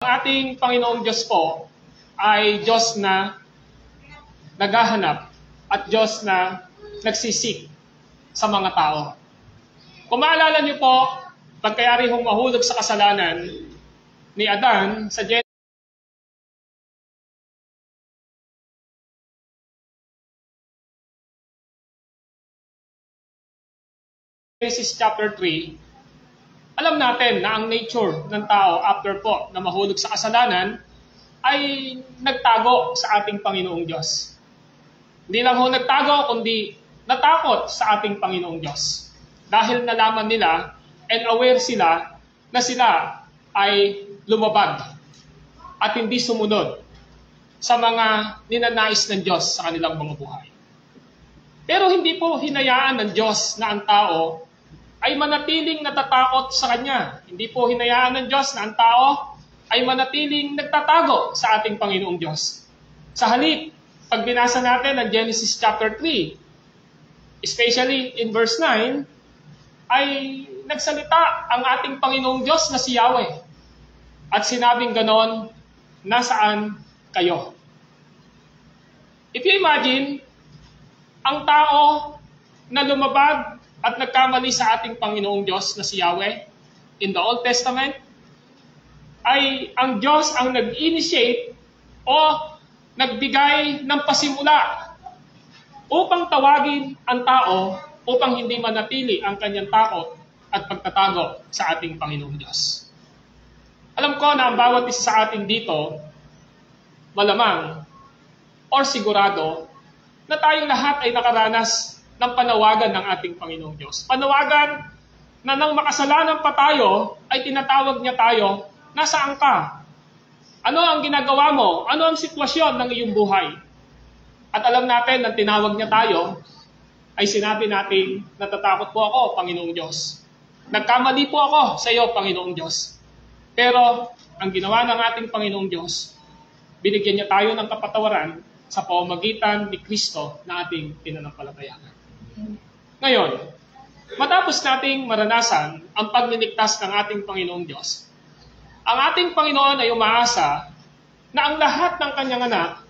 Ang ating Panginoong Diyos po ay Diyos na naghahanap at Diyos na nagsisik sa mga tao. Kung maalala niyo po, pagkayari hong mahulog sa kasalanan ni Adan sa Genesis chapter 3, alam natin na ang nature ng tao after po na mahulog sa kasalanan ay nagtago sa ating Panginoong Diyos. Hindi lang ho nagtago, kundi natakot sa ating Panginoong Diyos. Dahil nalaman nila and aware sila na sila ay lumabag at hindi sumunod sa mga ninanais ng Diyos sa kanilang mga buhay. Pero hindi po hinayaan ng Diyos na ang tao ay manatiling natatakot sa Kanya. Hindi po hinayaan ng Diyos na ang tao ay manatiling nagtatago sa ating Panginoong Diyos. Sa halip, pag binasa natin ang Genesis chapter 3, especially in verse 9, ay nagsalita ang ating Panginoong Diyos na si Yahweh. At sinabing ganon, nasaan kayo? If you imagine, ang tao na lumabag at nagkamali sa ating Panginoong Diyos na si Yahweh in the Old Testament, ay ang Diyos ang nag-initiate o nagbigay ng pasimula upang tawagin ang tao upang hindi manatili ang kanyang takot at pagtatago sa ating Panginoong Diyos. Alam ko na ang bawat isa sa atin dito, malamang or sigurado, na tayong lahat ay nakaranas ng panawagan ng ating Panginoong Diyos. Panawagan na nang makasalanan pa tayo, ay tinatawag niya tayo, nasaan ka? Ano ang ginagawa mo? Ano ang sitwasyon ng iyong buhay? At alam natin, nang tinawag niya tayo, ay sinabi natin, natatakot po ako, Panginoong Diyos. Nagkamali po ako sa iyo, Panginoong Diyos. Pero, ang ginawa ng ating Panginoong Diyos, binigyan niya tayo ng kapatawaran sa pamamagitan ni Kristo na ating pinanampalatayaan. Ngayon, matapos nating maranasan ang pagliligtas ng ating Panginoong Diyos, ang ating Panginoon ay umaasa na ang lahat ng kanyang anak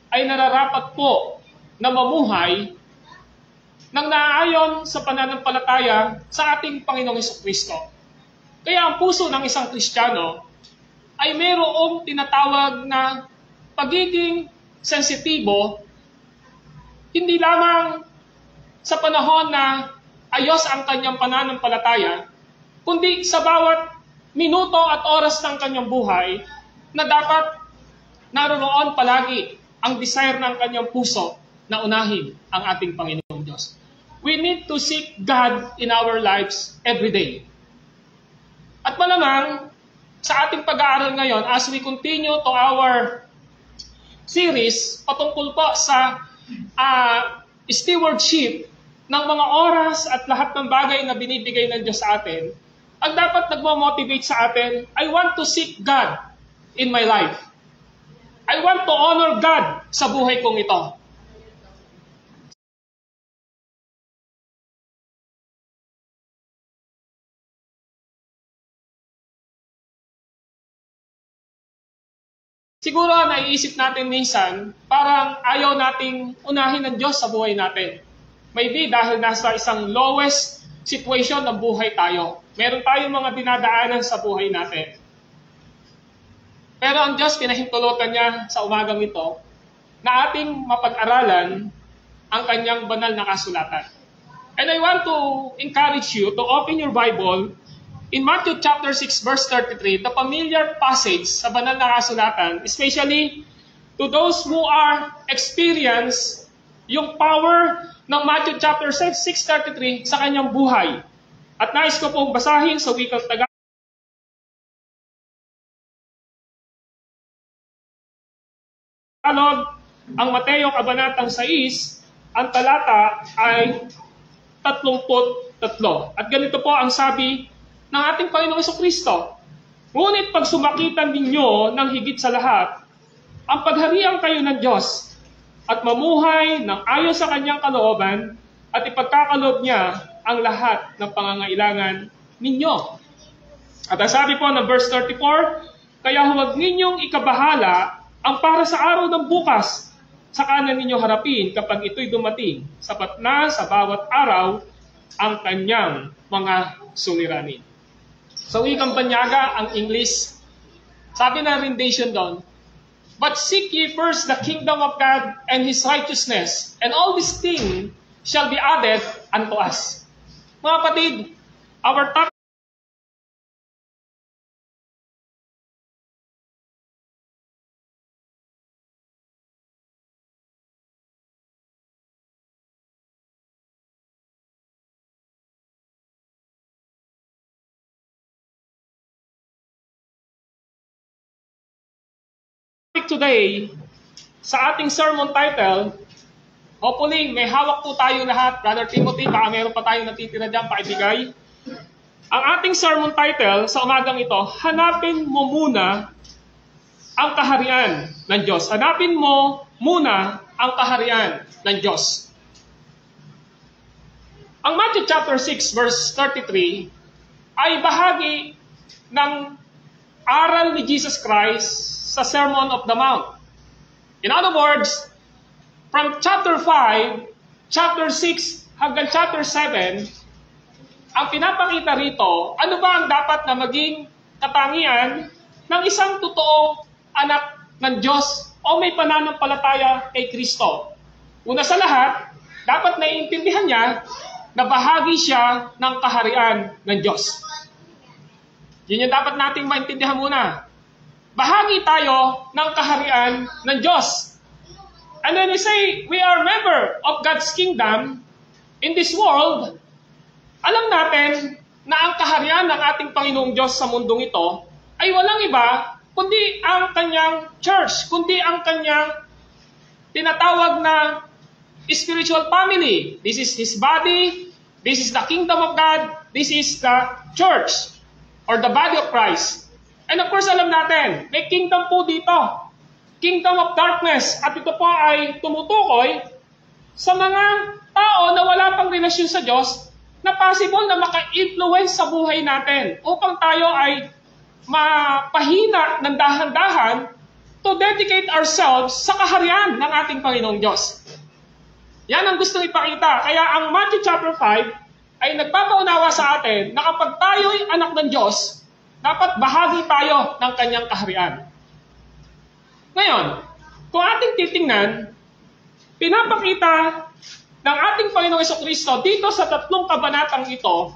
ay nararapat po na mamuhay nang naayon sa pananampalataya sa ating Panginoong Jesucristo. Kaya ang puso ng isang Kristiyano ay mayroong tinatawag na pagiging sensitibo, hindi lamang sa panahon na ayos ang kanyang pananampalataya, kundi sa bawat minuto at oras ng kanyang buhay na dapat naroon palagi ang desire ng kanyang puso na unahin ang ating Panginoong Diyos. We need to seek God in our lives every day. At malamang, sa ating pag-aaral ngayon, as we continue to our series patungkol po sa stewardship ng mga oras at lahat ng bagay na binibigay ng Diyos sa atin, ang dapat nagmo-motivate sa atin, I want to seek God in my life. I want to honor God sa buhay kong ito. Siguro naiisip natin minsan, parang ayaw nating unahin ng Diyos sa buhay natin. Maybe dahil nasa isang lowest situation ng buhay tayo. Meron tayong mga dinadaanan sa buhay natin. Pero ang Diyos, pinahintulutan niya sa umagang ito na ating mapag-aralan ang kanyang banal na kasulatan. And I want to encourage you to open your Bible in Matthew chapter 6 verse 33, the familiar passage sa banal na kasulatan, especially to those who are experience yung power ng Matthew chapter 6:33 sa kanyang buhay. At nais ko pong basahin sa wikang Tagalog ang Mateo kabanatang 6, ang talata ay 33. At ganito po ang sabi ng ating Panginoong Jesucristo, ngunit pag sumakitan ninyo ng higit sa lahat, ang pagharian kayo ng Diyos at mamuhay ng ayon sa kanyang kalooban at ipagkakaloob niya ang lahat ng pangangailangan ninyo. At ang sabi po ng verse 34, Kaya huwag ninyong ikabahala ang para sa araw ng bukas. Sa kanan ninyo harapin kapag ito'y dumating, sapat na sa bawat araw ang kanyang mga suliranin. Sa wikang Banyaga, ang English, sabi na rendition doon, but seek ye first the kingdom of God and His righteousness, and all these things shall be added unto us. Mga kapatid, our topic today, sa ating sermon title, hopefully may hawak po tayo lahat. Brother Timothy, baka meron pa tayong natitira dyan, paibigay. Ang ating sermon title sa umagang ito, hanapin mo muna ang kaharian ng Diyos. Hanapin mo muna ang kaharian ng Diyos. Ang Matthew chapter 6 verse 33 ay bahagi ng aral ni Jesus Christ sa Sermon of the Mount. In other words, from chapter 5, chapter 6, hanggang chapter 7, ang pinapakita rito, ano ba ang dapat na maging katangian ng isang totoong anak ng Diyos o may pananampalataya kay Kristo. Una sa lahat, dapat naiintindihan niya na bahagi siya ng kaharian ng Diyos. Yun yung dapat nating maintindihan muna. Bahagi tayo ng kaharian ng Diyos. And when we say we are member of God's kingdom in this world, alam natin na ang kaharian ng ating Panginoong Diyos sa mundong ito ay walang iba kundi ang kanyang church, kundi ang kanyang tinatawag na spiritual family. This is His body, this is the kingdom of God, this is the church or the body of Christ. And of course, alam natin, may kingdom po dito. Kingdom of darkness. At ito po ay tumutukoy sa mga tao na wala pang relasyon sa Diyos na possible na maka-influence sa buhay natin upang tayo ay mapahina ng dahan-dahan to dedicate ourselves sa kaharian ng ating Panginoong Diyos. Yan ang gustong ipakita. Kaya ang Matthew chapter 5 ay nagpapaunawa sa atin na kapag tayo'y anak ng Diyos, dapat bahagi tayo ng kanyang kaharian. Ngayon, kung ating titingnan, pinapakita ng ating Panginoong Jesucristo dito sa 3 kabanatang ito,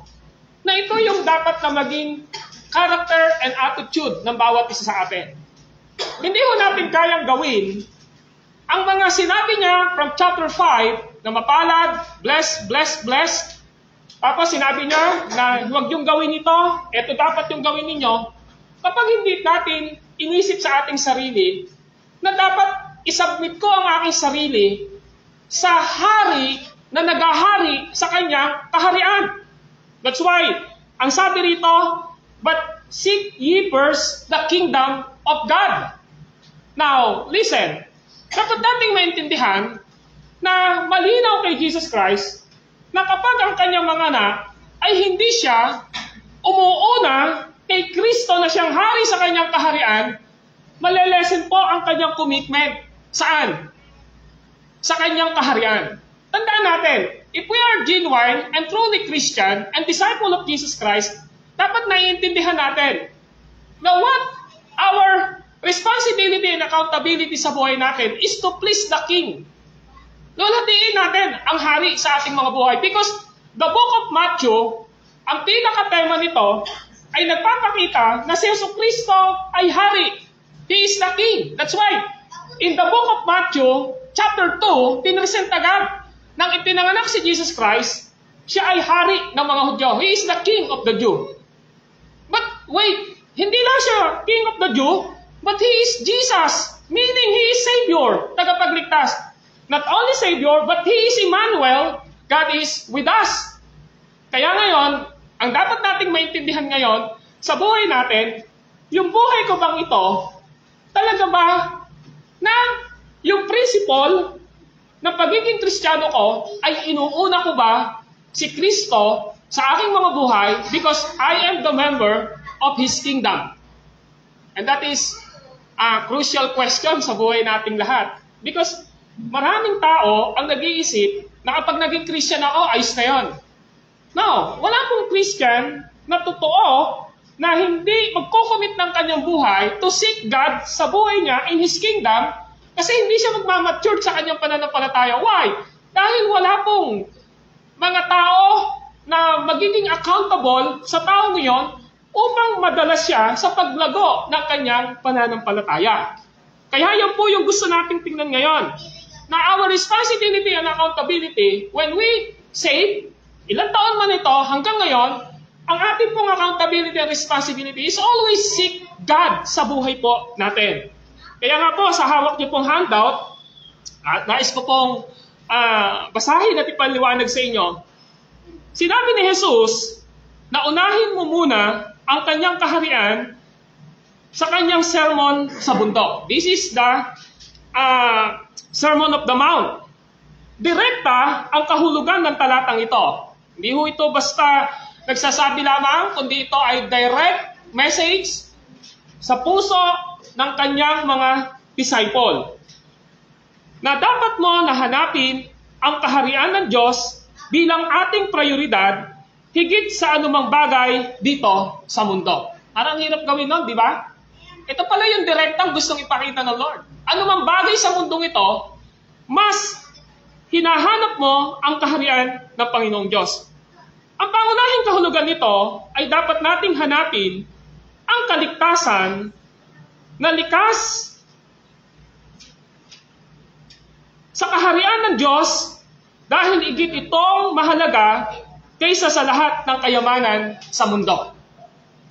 na ito yung dapat na maging character and attitude ng bawat isa sa atin. Hindi ho natin kayang gawin ang mga sinabi niya from chapter 5 na mapalad, blessed, blessed, blessed. Tapos sinabi niya na huwag yung gawin ito, ito dapat yung gawin ninyo. Kapag hindi natin inisip sa ating sarili na dapat isubmit ko ang aking sarili sa hari na nagahari sa kanyang kaharian. That's why, ang sabi rito, but seek ye first the kingdom of God. Now, listen, dapat nating maintindihan na malinaw kay Jesus Christ na kapag ang kanyang mga anak ay hindi siya umuuna kay Kristo na siyang hari sa kanyang kaharian, malelesen po ang kanyang commitment. Saan? Sa kanyang kaharian. Tandaan natin, if we are genuine and truly Christian and disciple of Jesus Christ, dapat naiintindihan natin na what our responsibility and accountability sa buhay natin is to please the King. Lulatiin natin ang hari sa ating mga buhay. Because the book of Matthew, ang pinaka-tema nito, ay nagpapakita na si Jesucristo ay hari. He is the King. That's why, in the book of Matthew, chapter 2, pinresent agad nang ipinanganak si Jesus Christ, siya ay hari ng mga Hudyo. He is the King of the Jew. But wait, hindi lang siya King of the Jew, but He is Jesus, meaning He is Savior, tagapagligtas. Not only Savior, but He is Emmanuel. God is with us. Kaya ngayon, ang dapat nating maintindihan ngayon sa buhay natin, yung buhay ko bang ito, talaga ba na yung principle ng pagiging Kristiyano ko ay inuuna ko ba si Kristo sa aking mga buhay because I am the member of His kingdom. And that is a crucial question sa buhay nating lahat. Because maraming tao ang nag-iisip na kapag naging Christian ako, ayos na yon. No, wala pong Christian na totoo na hindi magkukumit ng kanyang buhay to seek God sa buhay niya in His kingdom kasi hindi siya magmamature sa kanyang pananampalataya. Why? Dahil wala pong mga tao na magiging accountable sa taong iyon upang madala siya sa paglago ng kanyang pananampalataya. Kaya yan po yung gusto nating tingnan ngayon. Na our responsibility and accountability, when we save, ilang taon man ito hanggang ngayon, ang ating pong accountability and responsibility is always seek God sa buhay po natin. Kaya nga po, sa hawak niyo pong handout, at nais ko pong basahin at ipaliwanag sa inyo, sinabi ni Jesus na unahin mo muna ang kanyang kaharian sa kanyang sermon sa bundok. This is the Sermon of the Mount. Direkta ang kahulugan ng talatang ito. Hindi ho ito basta nagsasabi lamang, kundi ito ay direct message sa puso ng kanyang mga disciple. Na dapat mo nahanapin ang kaharian ng Diyos bilang ating prioridad higit sa anumang bagay dito sa mundo. Parang hirap gawin nun, di ba? Ito pala yung direktang gustong ipakita ng Lord. Anumang bagay sa mundong ito, mas hinahanap mo ang kaharian ng Panginoong Diyos. Ang pangunahing kahulugan nito ay dapat nating hanapin ang kaligtasan na likas sa kaharian ng Diyos dahil higit itong mahalaga kaysa sa lahat ng kayamanan sa mundo.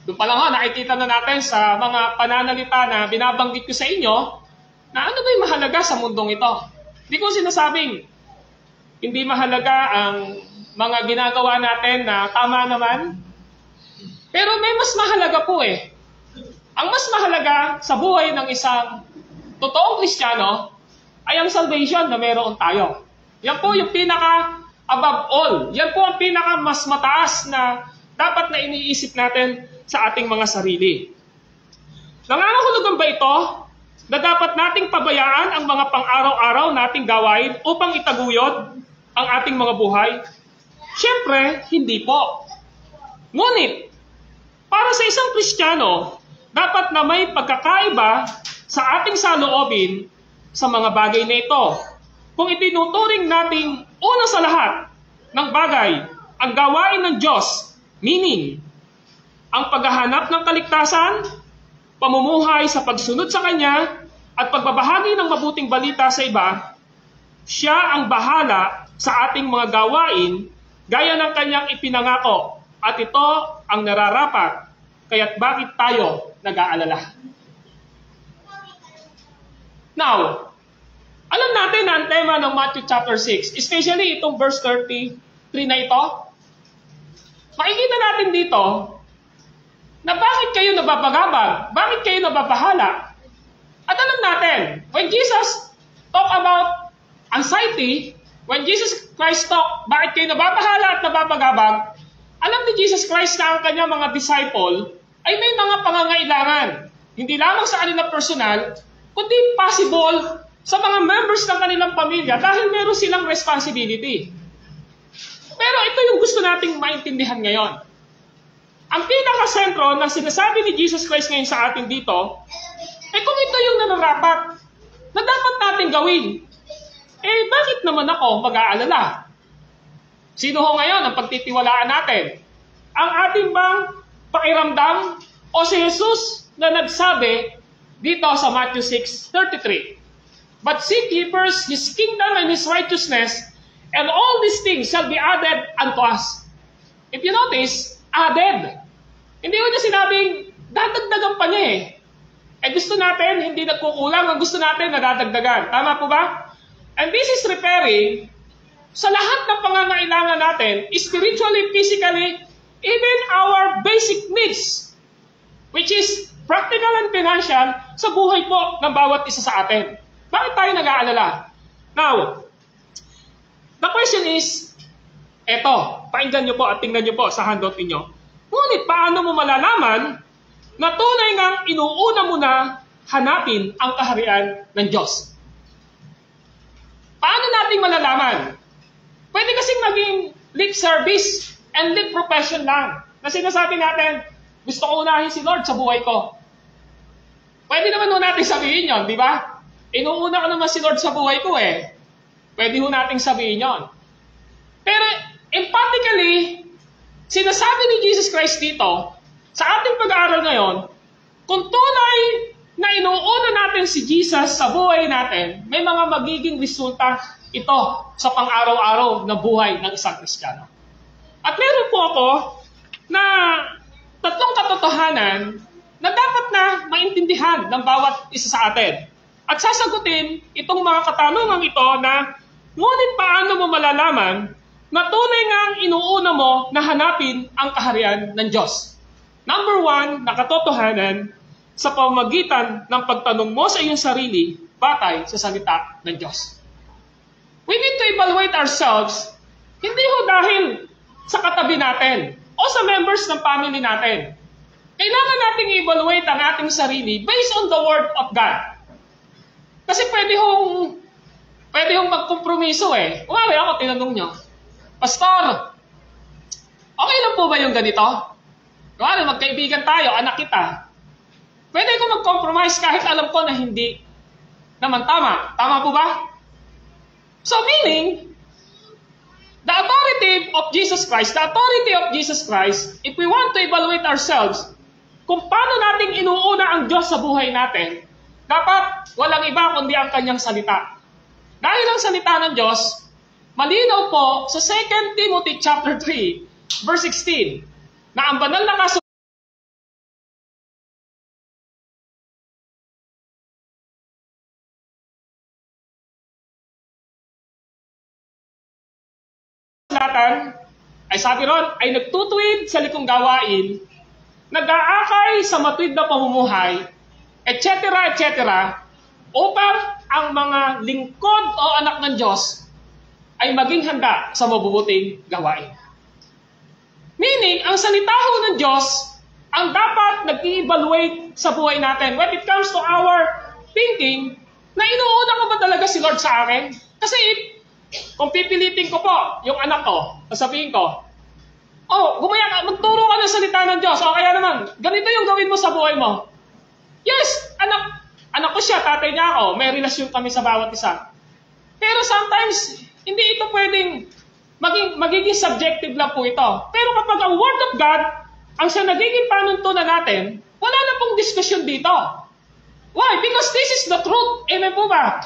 Doon pa lang ho, nakikita na natin sa mga pananalita na binabanggit ko sa inyo na ano ba yung mahalaga sa mundong ito. Hindi ko sinasabing hindi mahalaga ang mga ginagawa natin na tama naman. Pero may mas mahalaga po eh. Ang mas mahalaga sa buhay ng isang totoong Kristiyano ay ang salvation na meron tayo. Yan po yung pinaka above all. Yan po ang pinaka mas mataas na dapat na iniisip natin sa ating mga sarili. Nangangahulugan ba ito na dapat nating pabayaan ang mga pang-araw-araw nating gawain upang itaguyod ang ating mga buhay? Siyempre, hindi po. Ngunit, para sa isang Kristiyano, dapat na may pagkakaiba sa ating saloobin sa mga bagay na ito. Kung itinuturing nating una sa lahat ng bagay ang gawain ng Diyos, meaning, ang paghahanap ng kaligtasan, pamumuhay sa pagsunod sa Kanya, at pagbabahagi ng mabuting balita sa iba, siya ang bahala sa ating mga gawain gaya ng Kanyang ipinangako. At ito ang nararapat, kaya't bakit tayo nag-aalala? Now, alam natin na ang tema ng Matthew chapter 6, especially itong verse 33 na ito, makikita natin dito na bakit kayo nababagabag, bakit kayo nababahala. At alam natin, when Jesus talk about anxiety, when Jesus Christ talk, bakit kayo nababahala at nababagabag, alam ni Jesus Christ na ang kanyang mga disciple ay may mga pangangailangan. Hindi lamang sa kanila personal, kundi possible sa mga members ng kanilang pamilya dahil meron silang responsibility. Pero ito yung gusto nating maintindihan ngayon. Ang pinakasentro na sinasabi ni Jesus Christ ngayon sa atin dito, kung ito yung nararapat na dapat natin gawin, bakit naman ako mag-aalala? Sino ho ngayon ang pagtitiwalaan natin? Ang ating bang pakiramdam o si Jesus na nagsabi dito sa Matthew 6:33? But seek ye first His kingdom and His righteousness, and all these things shall be added unto us. If you notice, added. Hindi ko niya sinabing dadagdagan pa niya gusto natin, hindi nagkukulang. Ang gusto natin, nadadagdagan. Tama po ba? And this is referring sa lahat ng pangangailangan natin, spiritually, physically, even our basic needs, which is practical and financial, sa buhay po ng bawat isa sa atin. Bakit tayo nag-aalala? Now, the question is, pakinggan nyo po at tingnan nyo po sa handout ninyo. Ngunit paano mo malalaman na tunay ngang inuuna mo na hanapin ang kaharian ng Diyos. Paano natin malalaman? Pwede kasing maging lip service and lip profession lang. Na sinasabi natin, gusto ko unahin si Lord sa buhay ko. Pwede naman ho natin sabihin yon, di ba? Inuuna ko naman si Lord sa buhay ko eh. Pwede ho natin sabihin yon. Pero emphatically, sinasabi ni Jesus Christ dito, sa ating pag-aaral ngayon, kung tunay na inuuna natin si Jesus sa buhay natin, may mga magiging resulta ito sa pang-araw-araw na buhay ng isang Kristiyano. At meron po ako na tatlong katotohanan na dapat na maintindihan ng bawat isa sa atin. At sasagutin itong mga katanungan ito na, ngunit paano mo malalaman na tunay nga ang inuuna mo na hanapin ang kaharian ng Diyos? Number 1, na katotohanan sa pamamagitan ng pagtanong mo sa iyong sarili batay sa salita ng Diyos. We need to evaluate ourselves, hindi ho dahil sa katabi natin o sa members ng family natin. Kailangan nating i-evaluate ang ating sarili based on the Word of God. Kasi pwede hong magkompromiso eh. Kumari ako, tinanong nyo, Pastor, okay lang po ba yung ganito? Kumari, magkaibigan tayo, anak kita. Pwede ko mag-compromise kahit alam ko na hindi naman tama. Tama po ba? So meaning, the authority of Jesus Christ, if we want to evaluate ourselves, kung paano nating inuuna ang Diyos sa buhay natin, dapat walang iba kundi ang kanyang salita. Dahil ang salita ng Diyos, malinaw po sa 2 Timothy chapter 3, verse 16, na ang banal na kasulatan ay sabi ron, ay nagtutuwid sa likong gawain, nag-aakay sa matuwid na pamumuhay, etc., etc., upang ang mga lingkod o anak ng Diyos ay maging handa sa mabubuting gawain. Meaning, ang salita ho ng Diyos ang dapat nag-i-evaluate sa buhay natin when it comes to our thinking na inuuna ko ba talaga si Lord sa akin? Kasi kung pipilitin ko po yung anak ko, sasabihin ko, magturo ka ng salita ng Diyos. O kaya naman, ganito yung gawin mo sa buhay mo. Yes, anak ko siya, tatay niya ako, may relasyon kami sa bawat isa. Pero sometimes, hindi ito pwedeng magiging subjective lang po ito. Pero kapag ang Word of God, ang siya nagiging panuntunan natin, wala na pong diskusyon dito. Why? Because this is the truth. Amen po ba?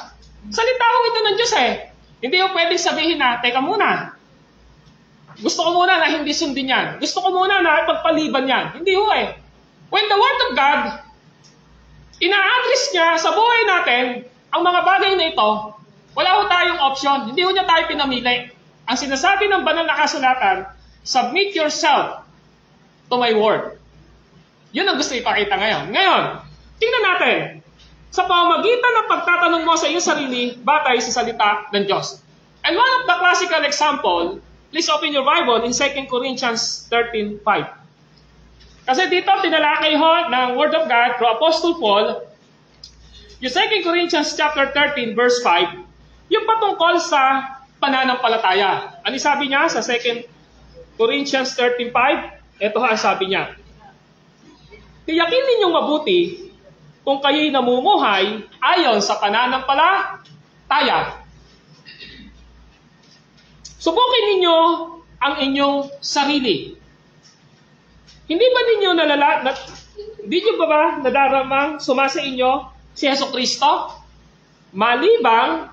Salita ko ito ng Diyos eh. Hindi ko pwedeng sabihin na, teka muna, gusto ko muna na hindi sundin yan. Gusto ko muna na ipagpaliban yan. Hindi ho eh. When the Word of God, ina-address niya sa buhay natin, ang mga bagay na ito, wala ho tayong option. Hindi ho niya tayo pinamili. Ang sinasabi ng banal na kasulatan, submit yourself to my word. Yun ang gusto ipakita ngayon. Ngayon, tingnan natin. Sa pamamagitan ng pagtatanong mo sa iyong sarili, batay sa salita ng Diyos. And one of the classical example, please open your Bible in 2 Corinthians 13:5. Kasi dito, tinalakay ho ng Word of God through Apostle Paul, yung 2 Corinthians chapter 13, verse 5, yung patungkol sa pananampalataya. Ano sabi niya sa 2 Corinthians 13:5? Ito ang sabi niya. Tiyakin ninyong mabuti kung kayo'y namumuhay ayon sa pananampalataya. Subukin ninyo ang inyong sarili. Hindi ba ninyo nadaramang sumasa inyo si Jesucristo? Malibang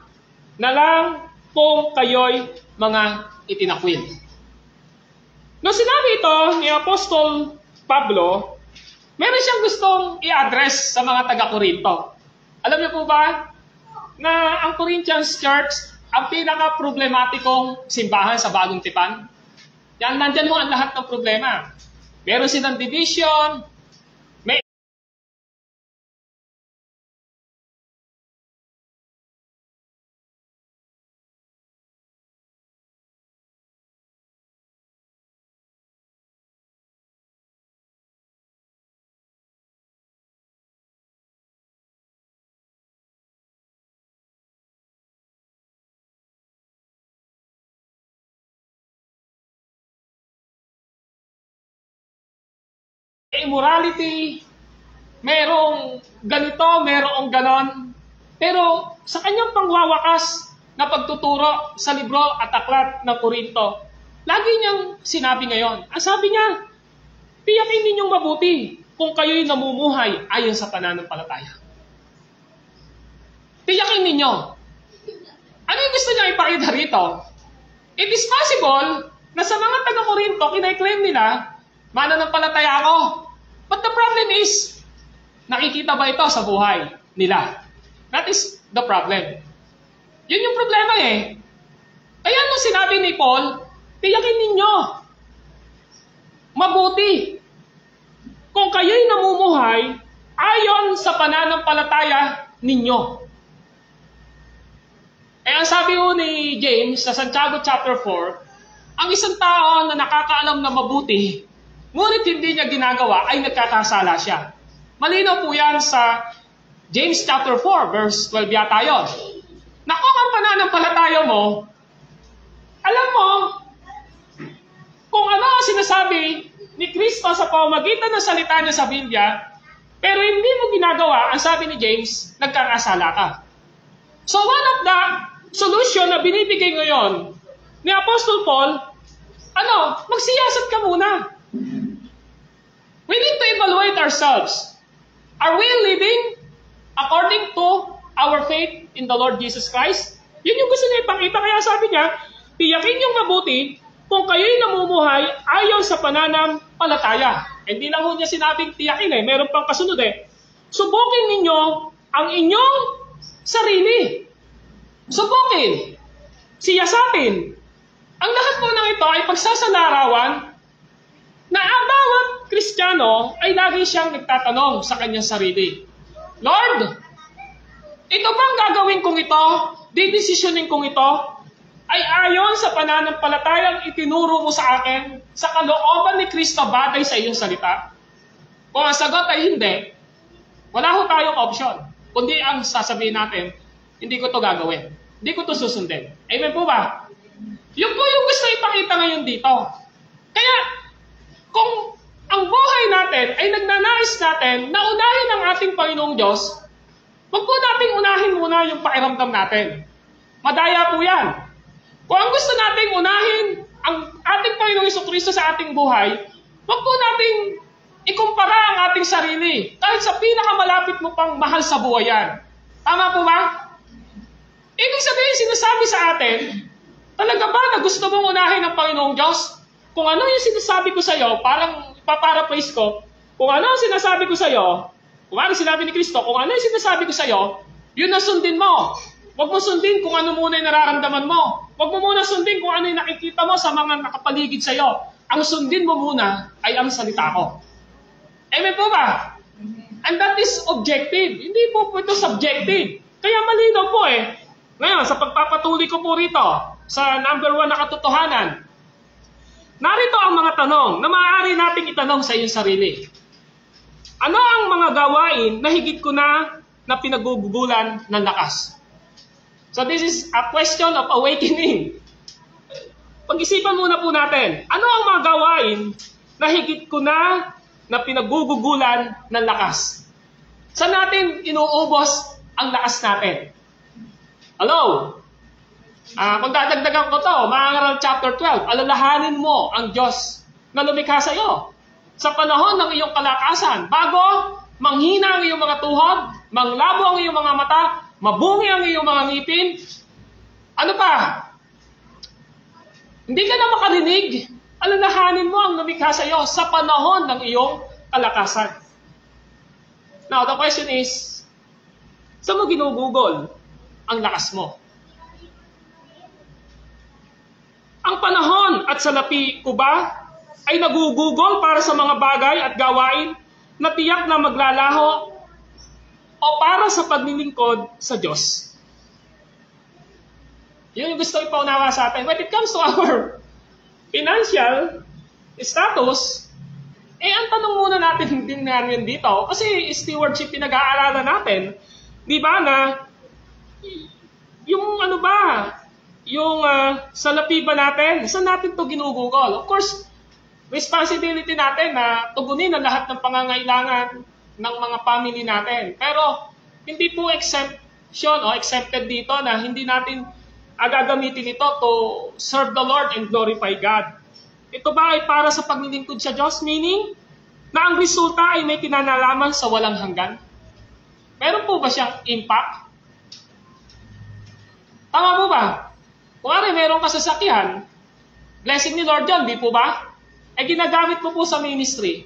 na lang kung kayo'y mga itinakwil. Nung sinabi ito ni Apostol Pablo, meron siyang gustong i-address sa mga taga-Korinto. Alam niyo po ba na ang Corinthians Church ang pinaka-problematikong simbahan sa Bagong Tipan? Yan, nandyan mo ang lahat ng problema. Meron silang division, immorality, merong ganito, merong ganon. Pero sa kanyang pangwawakas na pagtuturo sa libro at aklat ng Korinto, lagi niyang sinabi ngayon. Ang sabi niya, tiyakin ninyong mabuti kung kayo'y namumuhay ayon sa pananampalataya. Tiyakin ninyo. Ano yung gusto niya ipakita rito? It is possible na sa mga taga-Korinto, kinay-claim nila, mananampalataya ako. But the problem is, nakikita ba ito sa buhay nila? That is the problem. Yun yung problema eh. Kaya nung sinabi ni Paul, tiyakin ninyo, mabuti, kung kayo'y namumuhay ayon sa pananampalataya ninyo. Eh ang sabi ho ni James sa Santiago chapter 4, ang isang tao na nakakaalam na mabuti, ngunit hindi niya ginagawa, ay nagkakasala siya. Malinaw po yan sa James chapter 4, verse 12 yata yun. Na kung ang pananampalataya mo, alam mo, kung ano ang sinasabi ni Kristo sa pamamagitan ng salita niya sa Biblia, pero hindi mo ginagawa, ang sabi ni James, nagkakasala ka. So one of the solution na binibigay ngayon ni Apostle Paul, magsiyasat ka muna. We need to evaluate ourselves. Are we living according to our faith in the Lord Jesus Christ? Yun yung gusto niya ipakita. Kaya sabi niya, tiyakin yung mabuti kung kayo'y namumuhay ayon sa pananampalataya. Hindi lang ho niya sinabing tiyakin eh. Meron pang kasunod eh. Subukin ninyo ang inyong sarili. Subukin. Siyasatin. Ang lahat po ng ito ay pagsasalarawan na ang bawat Kristiyano ay lagi siyang nagtatanong sa kanyang sarili. Lord, ito bang gagawin kong ito? Didesisyonin kong ito? Ay ayon sa pananampalatayang itinuro mo sa akin sa kalooban ni Kristo batay sa iyong salita? Kung ang sagot ay hindi, wala ho tayong option. Kundi ang sasabihin natin, hindi ko to gagawin. Hindi ko to susundin. Amen po ba? Yun po yung gusto ipakita ngayon dito. Kaya, kung ang buhay natin ay nagnanais natin na unahin ang ating Panginoong Diyos, huwag po nating unahin muna yung pakiramdam natin. Madaya po yan. Kung ang gusto nating unahin ang ating Panginoong Jesucristo sa ating buhay, huwag po nating ikumpara ang ating sarili. Kahit sa pinakamalapit mo pang mahal sa buhay yan. Tama po ba? Ibig sabihin, sinasabi sa atin, talaga ba na gusto mong unahin ang Panginoong Diyos? Kung ano yung sinasabi ko sa iyo, parang paparaphrase ko, kung ano ang sinasabi ko sa iyo, kung ano sinabi ni Kristo, kung ano yung sinasabi ko sa iyo, yun na sundin mo. Huwag mo sundin kung ano muna yung nararamdaman mo. Huwag mo muna sundin kung ano yung nakikita mo sa mga nakapaligid sa iyo. Ang sundin mo muna ay ang salita ko. Amen po ba? And that is objective. Hindi po ito subjective. Kaya malinaw po eh. Ngayon, sa pagpapatuloy ko po rito, sa number 1 na katotohanan, narito ang mga tanong na maaari nating itanong sa iyong sarili. Ano ang mga gawain na higit ko na pinagugugulan ng lakas? So this is a question of awakening. Pag-isipan muna po natin, ano ang mga gawain na higit ko na pinagugugulan ng lakas? Saan natin inuubos ang lakas natin? Hello? Kung dadagdagan ko to, Mangaral chapter 12, alalahanin mo ang Diyos na lumikha sa iyo sa panahon ng iyong kalakasan, bago manghina ang iyong mga tuhod, manglabo ang iyong mga mata, mabungi ang iyong mga ngipin. Ano pa? Hindi ka na makarinig, alalahanin mo ang lumikha sa iyo sa panahon ng iyong kalakasan. Now, the question is, saan mo ginugugol ang lakas mo? Ang panahon at salapi ko ba ay nagugugol para sa mga bagay at gawain na tiyak na maglalaho o para sa paglilingkod sa Diyos? Yun yung gusto ipaunawa sa atin. When it comes to our financial status, ang tanong muna natin din namin dito, kasi stewardship pinag-aaralan natin, di ba na yung ano ba, yung salapi ba natin, saan natin to ginugugol? Of course, responsibility natin na tugunin ang lahat ng pangangailangan ng mga family natin. Pero hindi po exempted dito na hindi natin gagamitin ito to serve the Lord and glorify God. Ito ba ay para sa paglilingkod sa Diyos? Meaning, na ang resulta ay may kinanalaman sa walang hanggan? Meron po ba siyang impact? Tama po ba? Kung meron ka sasakyan, blessing ni Lord yun, di po ba? Ginagamit mo po sa ministry.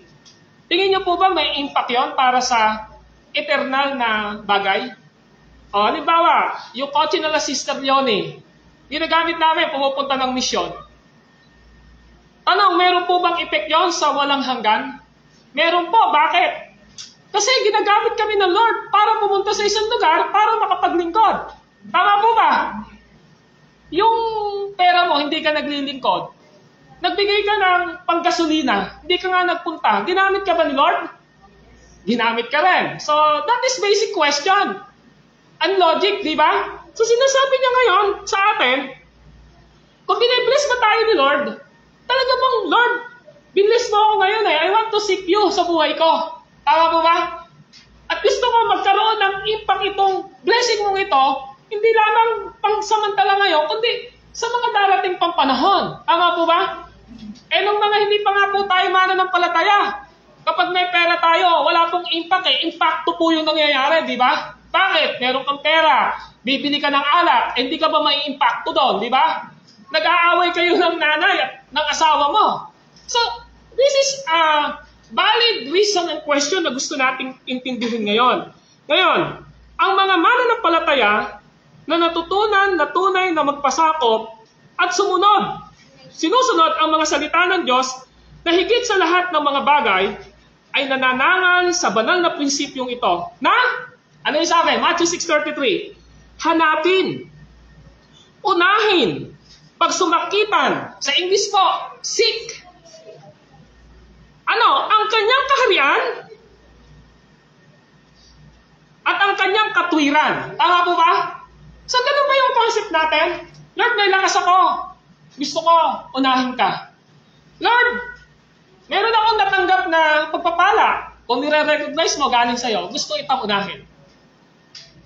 Tingin niyo po ba may impact yon para sa eternal na bagay? Halimbawa, yung kotse na Sister Leonie, ginagamit namin, pumupunta ng misyon. Tanong, meron po bang effect yon sa walang hanggan? Meron po. Bakit? Kasi ginagamit kami ng Lord para pumunta sa isang lugar para makapaglingkod. Tama po ba? Yung pera mo, hindi ka naglilingkod. Nagbigay ka ng panggasolina, hindi ka nga nagpunta. Ginamit ka ba ni Lord? Ginamit ka rin. So, that is basic question. Ang logic, di ba? So, sinasabi niya ngayon sa atin, kung binibless ba tayo ni Lord, talaga bang, Lord, binless mo ako ngayon I want to seek you sa buhay ko. Tama po ba? At gusto ko magkaroon ng impact itong blessing mong ito, hindi lamang pangsamantala ngayon, kundi sa mga darating pang panahon. Tama po ba? Nung mga hindi pa nga po tayo mananampalataya, kapag may pera tayo, wala pong impact Impacto po yung nangyayari, di ba? Bakit? Meron kang pera, bibili ka ng alak, hindi ka ba may impacto doon, di ba? Nag-aaway kayo ng nanay at ng asawa mo. So, this is a valid reason and question na gusto nating intindihin ngayon. Ngayon, ang mga mananampalataya na natutunan na tunay na magpasakop at sinusunod ang mga salita ng Diyos na higit sa lahat ng mga bagay ay nananangan sa banal na prinsipyong ito na, ano yung sabi? Matthew 6:33, hanapin, unahin, pagsumakitan, sa English po, seek. Ang kanyang kaharian at ang kanyang katwiran. Tama po ba? So, ganun ba yung concept natin? Lord, may lakas ako. Gusto ko, unahin ka. Lord, meron akong natanggap na pagpapala. Kung nire-recognize mo galing sa'yo, gusto itang unahin.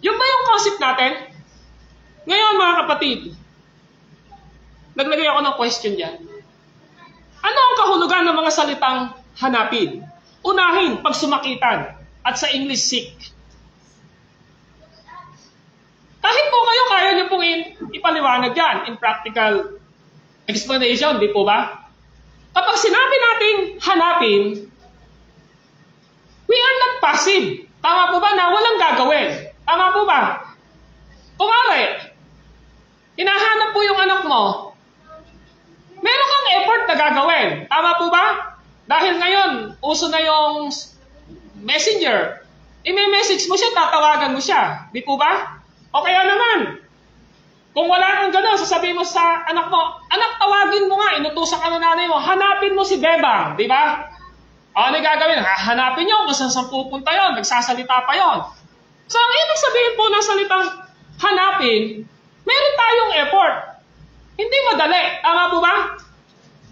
Yun ba yung concept natin? Ngayon, mga kapatid, naglagay ako ng question dyan. Ano ang kahulugan ng mga salitang hanapin, unahin, pagsumakitan, at sa English, seek? Kahit po kayo, kaya niyo pong ipaliwanag yan in practical explanation, di po ba? Kapag sinabi nating hanapin, we are not passive. Tama po ba na walang gagawin? Tama po ba? Kumari, hinahanap po yung anak mo, meron kang effort na gagawin. Tama po ba? Dahil ngayon, uso na yung messenger. May message mo siya, tatawagan mo siya. Di po ba? O kaya naman, kung wala kang gano'n, sasabihin mo sa anak mo, anak, tawagin mo nga, inutusan ka ng nanay mo, hanapin mo si Bebang, di ba? Ano gagawin? Hanapin nyo, kung saan pupunta yun, nagsasalita pa yon. So, ang ibig sabihin po ng salitang hanapin, meron tayong effort. Hindi madali. Tama po ba?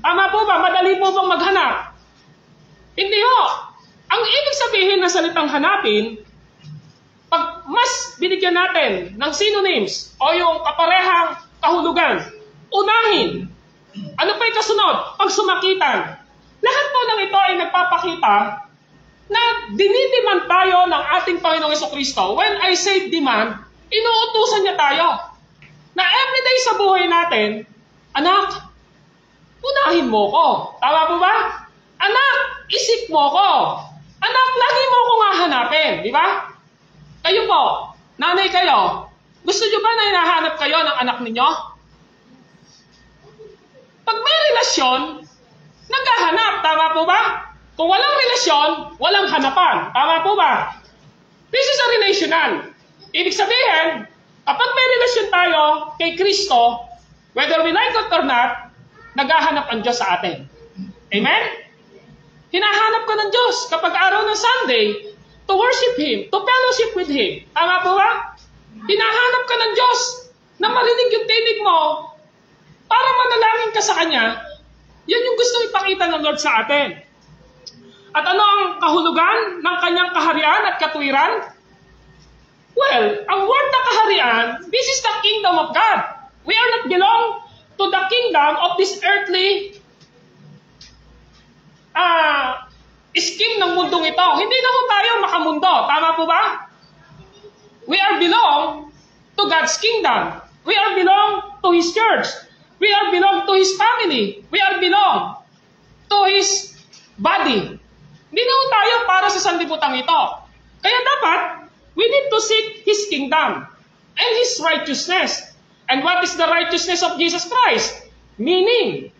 Tama po ba? Madali po bang maghanap? Hindi ho. Ang ibig sabihin ng salitang hanapin, pag mas binigyan natin ng synonyms o yung kaparehang kahulugan, unahin. Ano pa yung kasunod? Pagsumakitan. Lahat po ng ito ay nagpapakita na dinidiman tayo ng ating Panginoong Jesucristo. When I say demand, inuutusan niya tayo. Na everyday sa buhay natin, anak, unahin mo ko. Tama po ba? Anak, isip mo ko. Anak, lagi mo ko nga hanapin. Di ba? Kayo po, nanay kayo, gusto nyo ba na hinahanap kayo ng anak ninyo? Pag may relasyon, naghahanap. Tama po ba? Kung walang relasyon, walang hanapan. Tama po ba? This is a relational. Ibig sabihin, kapag may relasyon tayo kay Kristo, whether we like it or not, naghahanap ang Diyos sa atin. Amen? Hinahanap ka ng Diyos kapag araw ng Sunday to worship Him, to fellowship with Him. Tama po ba? Hinahanap ka ng Diyos na marinig yung tinig mo para manalangin ka sa Kanya Yan yung gusto ipakita ng Lord sa atin. At ano ang kahulugan ng kanyang kaharian at katwiran? Well, ang word na kaharian, this is the kingdom of God. We are not belong to the kingdom of this earthly scheme ng mundong ito. Hindi na ho tayo makamundo. Tama po ba? We are belong to God's kingdom. We are belong to His church. We are belong to His family. We are belong to His body. Hindi na ho tayo para sa sanlibutan ito. Kaya dapat, we need to seek His kingdom and His righteousness. And what is the righteousness of Jesus Christ? Meaning,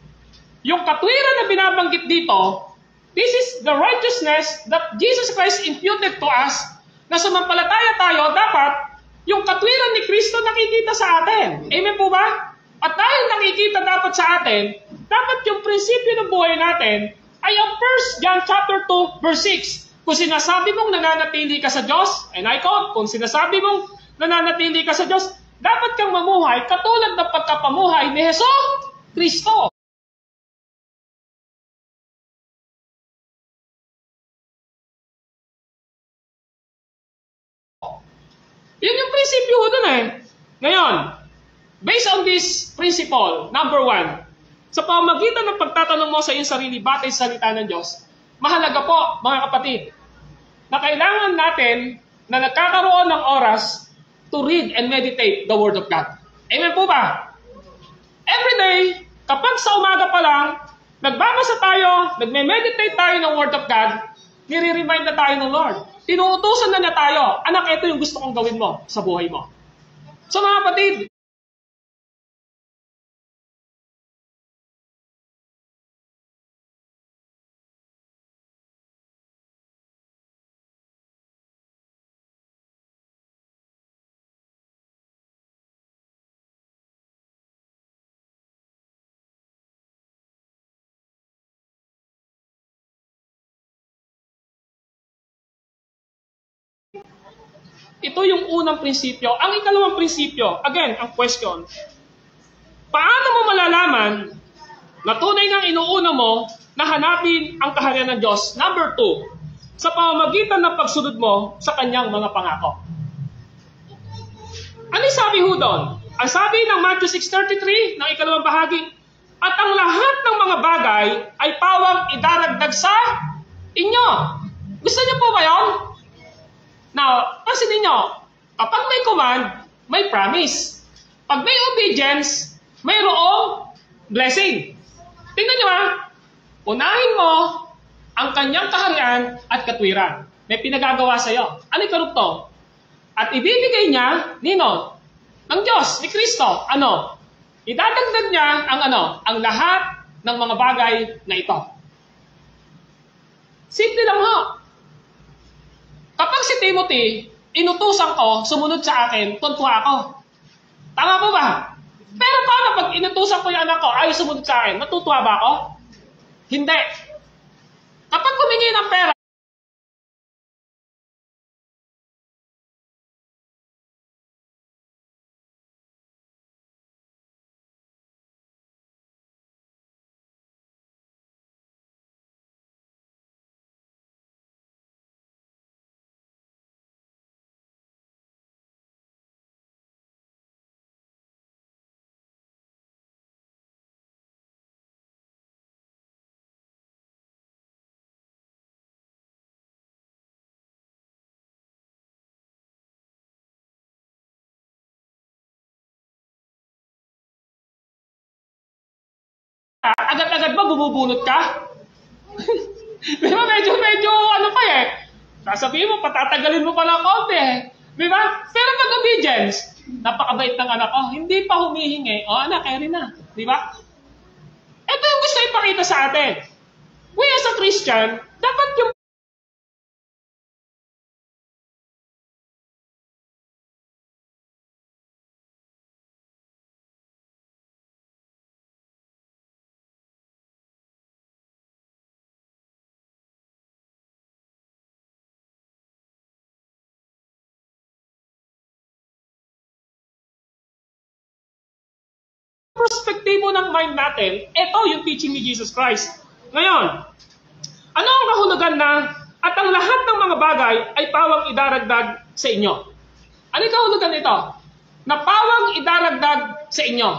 yung katwiran na binabanggit dito, this is the righteousness that Jesus Christ imputed to us, na sumampalataya tayo, dapat yung katwiran ni Kristo nakikita sa atin. Amen po ba? At dahil nakikita dapat sa atin, dapat yung prinsipyo ng buhay natin ay ang 1 John chapter 2 verse 6. Kung sinasabi mong nananatili ka sa Diyos, and I quote, kung sinasabi mong nananatili ka sa Diyos, dapat kang mamuhay katulad ng pagkapamuhay ni Jesu-Kristo. Yun yung prinsipyo ho dun eh. Ngayon, based on this principle, number 1, sa pamamagitan ng pagtatanong mo sa iyong sarili batay sa salita ng Diyos, mahalaga po, mga kapatid, na kailangan natin na nagkakaroon ng oras to read and meditate the Word of God. Amen po ba? Every day, kapag sa umaga pa lang, nagbabasa tayo, nagme-meditate tayo ng Word of God, nire-remind na tayo ng Lord. Tinuutusan na tayo, anak, ito yung gusto kong gawin mo sa buhay mo. So mga kapatid, ito yung unang prinsipyo. Ang ikalawang prinsipyo, again, ang question, paano mo malalaman na tunay ngang inuuna mo na hanapin ang kaharian ng Diyos? Number 2, sa pamamagitan ng pagsunod mo sa kanyang mga pangako. Ano yung sabi ho doon? Ang sabi ng Matthew 6:33, ng ikalawang bahagi, at ang lahat ng mga bagay ay pawang idaragdag sa inyo. Gusto niyo po ba yun? Now, kasi ninyo, kapag may command, may promise. Pag may obedience, mayroong blessing. Tingnan nyo ha, unahin mo ang kanyang kaharian at katwiran. May pinagagawa sa iyo. Ano yung karugtong? At ibibigay niya, nino? Ng Diyos, ni Kristo. Ano? Idadagdag niya ang ano? Ang lahat ng mga bagay na ito. Simple lang ho. Kapag si Timothy, inutusan ko, sumunod sa akin, tuntua ako. Tama po ba? Pero paano pag inutusan ko yung anak ko, ay sumunod sa akin, matutuwa ba ako? Hindi. Kapag humingi ng pera, agad-agad ba bububunot ka? Di ba? Medyo ano pa eh. Sasabihin mo, patatagalin mo pala konti eh. Di ba? Pero pag obedience, napakabait ng anak ko, hindi pa humihingi, o anak, carry na. Di ba? Ito yung gusto ipakita sa atin. We as a Christian, dapat yung perspektibo ng mind natin, ito yung teaching ni Jesus Christ. Ngayon, ano ang kahulugan na at ang lahat ng mga bagay ay pawang idaragdag sa inyo? Ano yung kahulugan nito? Na pawang idaragdag sa inyo.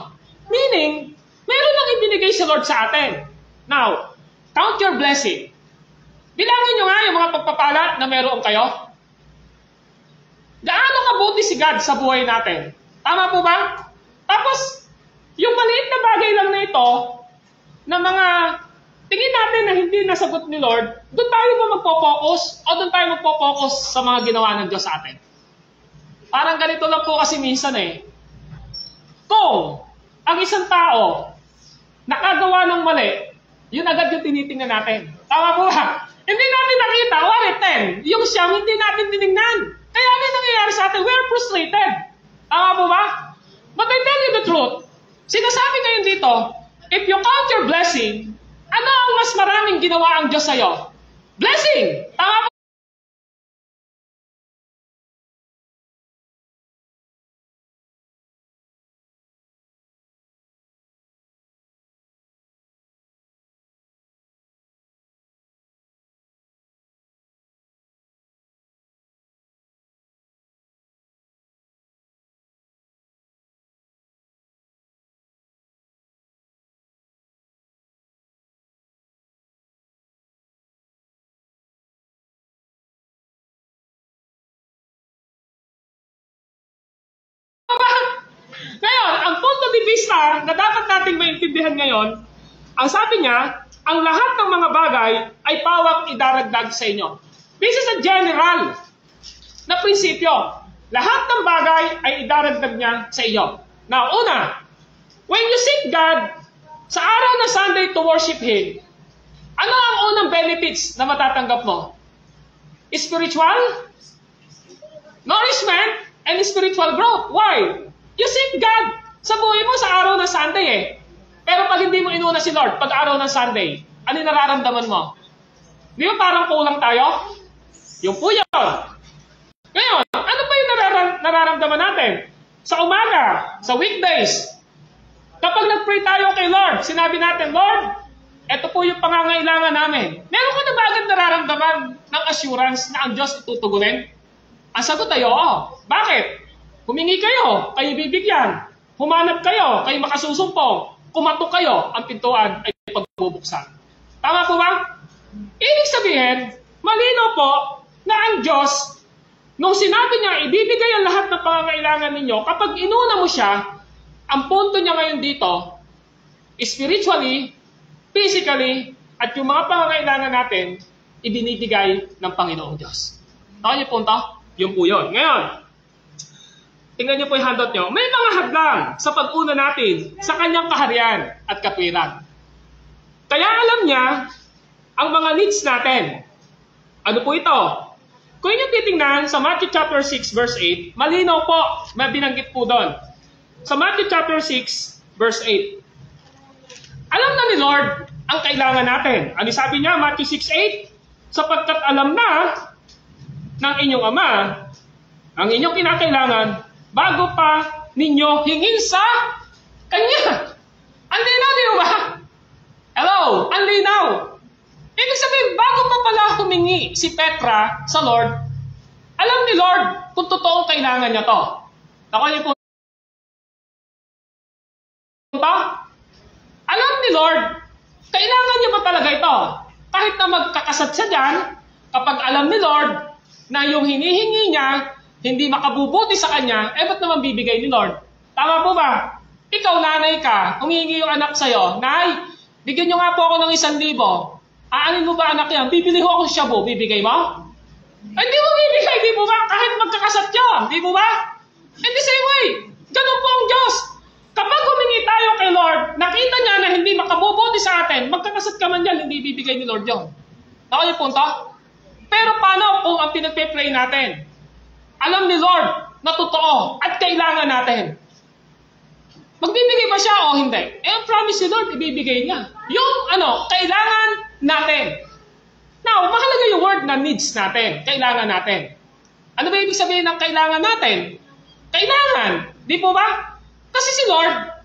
Meaning, meron lang ibinigay si Lord sa atin. Now, count your blessing. Bilangin nyo nga yung mga pagpapala na meron kayo. Gaano kabuti si God sa buhay natin? Tama po ba? Tapos, yung maliit na bagay lang na ito, na mga tingin natin na hindi nasagot ni Lord, doon tayo ba magpo-focus o doon tayo magpo-focus sa mga ginawa ng Diyos sa atin? Parang ganito lang po kasi minsan Kung ang isang tao nakagawa ng mali, yun agad yung tinitingnan natin. Tama po ba? Hindi natin nakita, 1 10. Yung siyam, hindi natin tinignan. Kaya ano yung nangyayari sa atin? We're frustrated. Tama po ba? But I tell you the truth, sinasabi ngayon dito, if you count your blessing, ano ang mas maraming ginawa ang Diyos sa'yo? Blessing! Tama po. Ngayon, ang punto de vista na dapat nating maintindihan ngayon, ang sabi niya, ang lahat ng mga bagay ay pawang idaragdag sa inyo. This is a general na prinsipyo. Lahat ng bagay ay idaragdag niya sa iyo. Now, una, when you seek God sa araw na Sunday to worship Him, ano ang unang benefits na matatanggap mo? Spiritual nourishment and spiritual growth. Why? You seek God sa buhay mo sa araw ng Sunday Pero pag hindi mo inuna si Lord, pag araw ng Sunday, ano yung nararamdaman mo? Di ba parang kulang tayo? Yung po yun. Ngayon, ano pa yung nararamdaman natin? Sa umaga, sa weekdays, kapag nag-pray tayo kay Lord, sinabi natin, Lord, ito po yung pangangailangan namin. Meron ka na ba agad nararamdaman ng assurance na ang Diyos itutugunin? Ang sagot ay oo. Bakit? Humingi kayo, kayo bibigyan. Humanap kayo, kayo makasusumpong. Kumatok kayo, ang pintuan ay pagbubuksan. Tama po ba? Ibig sabihin, malinaw po na ang Diyos, nung sinabi niya, ibibigay ang lahat ng pangangailangan ninyo, kapag inuna mo siya, ang punto niya ngayon dito, spiritually, physically, at yung mga pangangailangan natin, ibinibigay ng Panginoong Diyos. Tama niyo punto? Yun po yun. Ngayon, tingnan niyo po yung handout niyo. May mga hadlang sa pag-una natin sa kanyang kaharian at katwiran. Kaya alam niya ang mga needs natin. Ano po ito? Kung inyo titingnan sa Matthew chapter 6 verse 8, malinaw po, may binanggit po doon. Sa Matthew chapter 6 verse 8, alam na ni Lord ang kailangan natin. Ano sabi niya, Matthew 6:8? Sapagkat alam na ng inyong Ama ang inyong kinakailangan bago pa ninyo hingin sa Kanya. Ang linaw, di ba? Hello, ang linaw. Ibig sabihin, bago pa pala humingi si Petra sa Lord, alam ni Lord kung totoong kailangan niya to. Ako niyo po. Alam ni Lord, kailangan niya ba talaga ito? Kahit na magkakasad siya dyan, kapag alam ni Lord na yung hinihingi niya, hindi makabubuti sa kanya, ba't naman bibigay ni Lord? Tama po ba? Ikaw, nanay ka, humihingi yung anak sa'yo, Nay, bigyan niyo nga po ako ng 1,000. Aanin mo ba anak yan? Bibili ko ako shabu, bibigay mo? Hindi mo bibigay, di mo ba? Kahit magkakasad yun, di mo ba? In the same way, ganun po ang Diyos. Kapag humingi tayo kay Lord, nakita niya na hindi makabubuti sa atin, magkakasad ka man yan, hindi bibigay ni Lord yun. Ako yung punto? Pero paano kung ang pinagpe-pray natin? Alam ni Lord na totoo at kailangan natin. Magbibigay ba siya o hindi? Ang promise ni Lord, ibibigay niya. Yung kailangan natin. Now, mahalaga yung word na needs natin. Kailangan natin. Ano ba ibig sabihin ng kailangan natin? Kailangan. Di po ba? Kasi si Lord,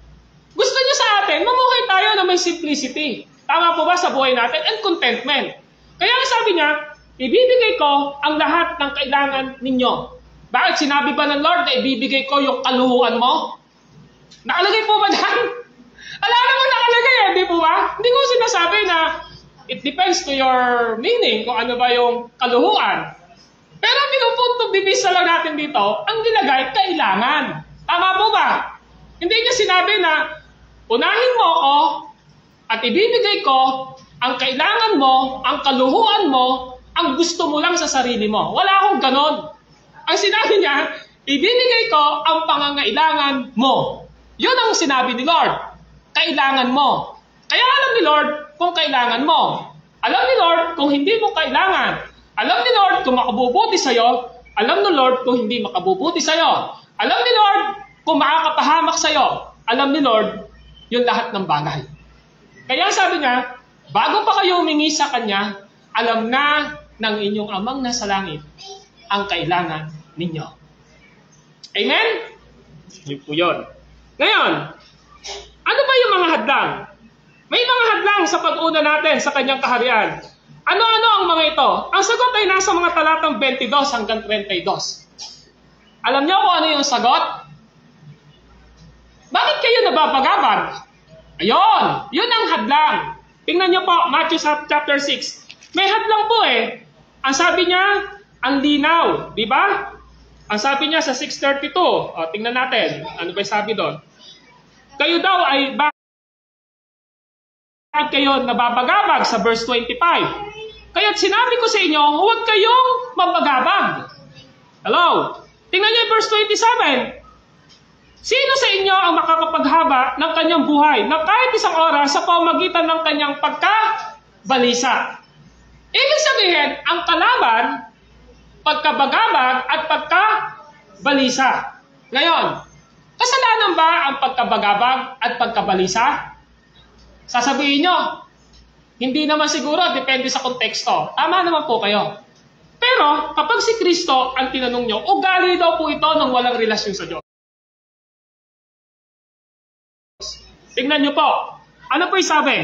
Gusto niya sa atin, mamuhay tayo na may simplicity. Tama po ba sa buhay natin? And contentment. Kaya sabi niya, ibibigay ko ang lahat ng kailangan ninyo. Bakit? Sinabi ba ng Lord na ibibigay ko yung kaluhuan mo? Nakalagay po ba dyan? Alam mo nakalagay eh, di po ba? Hindi ko sinasabi na it depends to your meaning kung ano ba yung kaluhuan. Pero pinupuntong divisa lang natin dito, ang nilagay, kailangan. Tama po ba? Hindi niya sinabi na unahin mo ako at ibibigay ko ang kailangan mo, ang kaluhuan mo, ang gusto mo lang sa sarili mo. Wala akong ganon. Ang sinabi niya, ibibigay ko ang pangangailangan mo. Yun ang sinabi ni Lord. Kailangan mo. Kaya alam ni Lord kung kailangan mo. Alam ni Lord kung hindi mo kailangan. Alam ni Lord kung makabubuti sa'yo. Alam ni Lord kung hindi makabubuti sa'yo. Alam ni Lord kung makakapahamak sa'yo. Alam ni Lord yung lahat ng bagay. Kaya sabi niya, bago pa kayo humingi sa Kanya, alam na ng inyong amang nasa langit ang kailangan ninyo. Amen? Yun po yun. Ngayon, ano ba yung mga hadlang? May mga hadlang sa pag-una natin sa Kanyang kaharian. Ano-ano ang mga ito? Ang sagot ay nasa mga talatang 22 hanggang 32. Alam niyo kung ano yung sagot? Bakit kayo nababagabag? Ayun! Yun ang hadlang. Tingnan niyo po, Matthew chapter 6. May hadlang po eh. Ang sabi niya, ang linaw. Di ba? Ang sabi niya sa 6:32. O, tingnan natin. Ano ba yung sabi doon? Kayo daw ay bakit kayo nababagabag sa verse 25? Kaya't sinabi ko sa inyo, huwag kayong mabagabag. Hello? Tingnan niyo yung verse 27. Sino sa inyo ang makakapaghaba ng kanyang buhay na kahit isang oras sa pamamagitan ng kanyang pagkabalisa? Ibig sabihin, ang kalaban, pagkabagabag at pagkabalisa. Ngayon, kasalanan ba ang pagkabagabag at pagkabalisa? Sasabihin nyo, hindi naman siguro, depende sa konteksto. Tama naman po kayo. Pero, kapag si Kristo ang tinanong nyo, ugali daw po ito ng walang relasyon sa Diyos. Tingnan nyo po. Ano po yung sabi?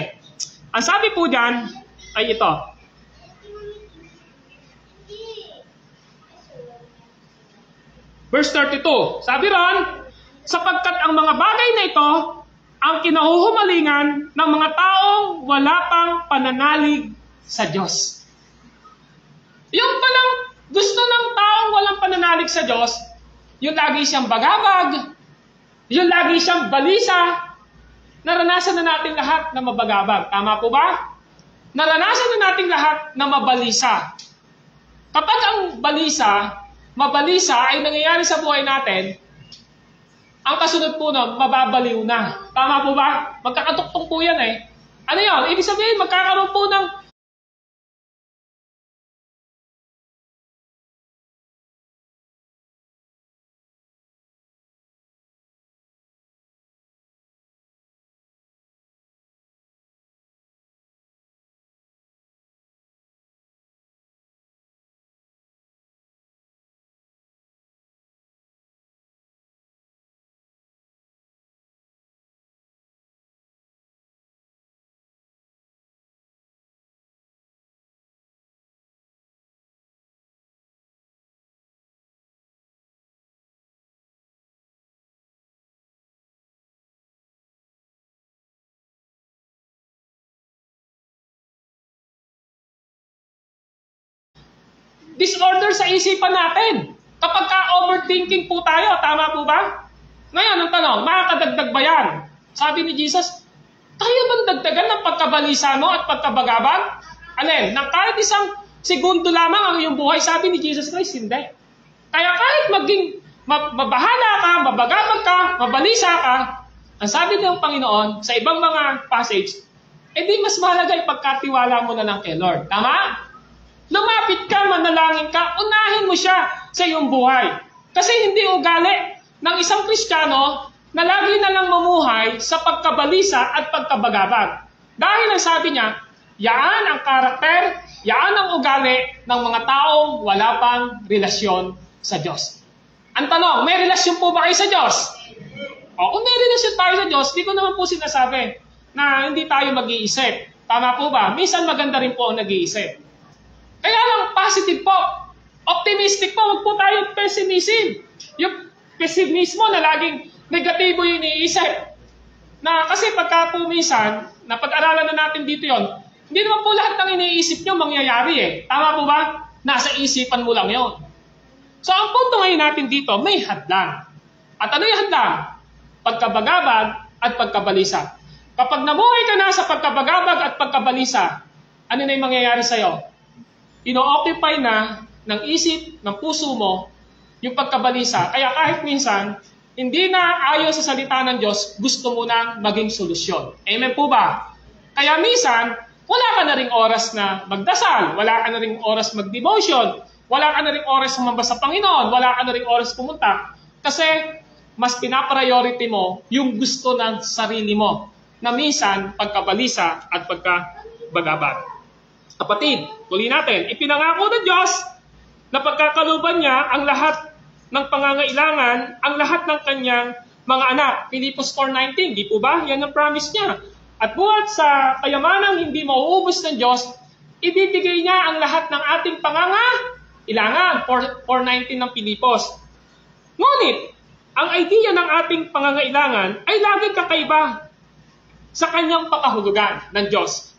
Ang sabi po dyan ay ito. Verse 32. Sabi ron, sapagkat ang mga bagay na ito ang kinahuhumalingan ng mga taong wala pang pananalig sa Diyos. Yung palang gusto ng taong walang pananalig sa Diyos, yung lagi siyang bagabag, yung lagi siyang balisa, naranasan na natin lahat na mabagabag. Tama po ba? Naranasan na natin lahat na mabalisa. Kapag ang mabalisa ay nangyayari sa buhay natin, ang kasunod po na, mababaliw na. Tama po ba? Magkakatuktong po yan eh. Ano yun? Ibig sabihin, magkakaroon po ng disorder sa isipan natin. Kapag ka-overthinking po tayo, tama po ba? Ngayon, ang tanong, makakadagdag ba yan? Sabi ni Jesus, kaya bang dagdagan ng pagkabalisa mo at pagkabagabag? Alin, na kahit isang segundo lamang ang iyong buhay, sabi ni Jesus Christ, hindi. Kaya kahit maging mabahala ka, mabagabag ka, mabalisa ka, ang sabi ng Panginoon sa ibang mga passage, di mas mahalaga ipagkatiwala mo na lang kay Lord. Tama? Lumapit ka, manalangin ka, unahin mo siya sa iyong buhay. Kasi hindi ugali ng isang Kristiyano na lagi na lang mamuhay sa pagkabalisa at pagkabagabag. Dahil ang sabi niya, yaan ang karakter, yaan ang ugali ng mga taong wala pang relasyon sa Diyos. Ang tanong, may relasyon po ba kayo sa Diyos? O, kung may relasyon tayo sa Diyos, di ko naman po sinasabi na hindi tayo mag-iisip. Tama po ba? Minsan maganda rin po ang nag-iisip. Kaya lang, positive po. Optimistic po. Huwag po tayo pessimism. Yung pessimismo na laging negatibo yung iniisip. Na kasi pagka po minsan, na pag-aralan na natin dito yon, hindi naman po lahat ng iniisip nyo mangyayari eh. Tama po ba? Nasa isipan mo lang yon. So ang punto ngayon natin dito, may hadlang. At ano yung hadlang? Pagkabagabag at pagkabalisa. Kapag nabuhay ka na sa pagkabagabag at pagkabalisa, ano na yung mangyayari sa'yo? Ino-occupy na ng isip, ng puso mo, yung pagkabalisa. Kaya kahit minsan, hindi na ayon sa salita ng Diyos, gusto mo nang maging solusyon. Amen po ba? Kaya minsan, wala ka na ring oras na magdasal, wala ka na ring oras mag-devotion, wala ka na ring oras sumamba sa Panginoon, wala ka na ring oras pumunta. Kasi, mas pinapriority mo yung gusto ng sarili mo na minsan pagkabalisa at pagkabagabag. Kapatid, tuloy natin, ipinangako ng Diyos na pagkakaluban niya ang lahat ng pangangailangan, ang lahat ng kanyang mga anak. Filipos 4:19, di po ba? Yan ang promise niya. At buhat sa kayamanang hindi mauubos ng Diyos, ibibigay niya ang lahat ng ating pangangailangan. 4:19 ng Filipos. Ngunit, ang idea ng ating pangangailangan ay laging kakaiba sa kanyang pakahulugan ng Diyos.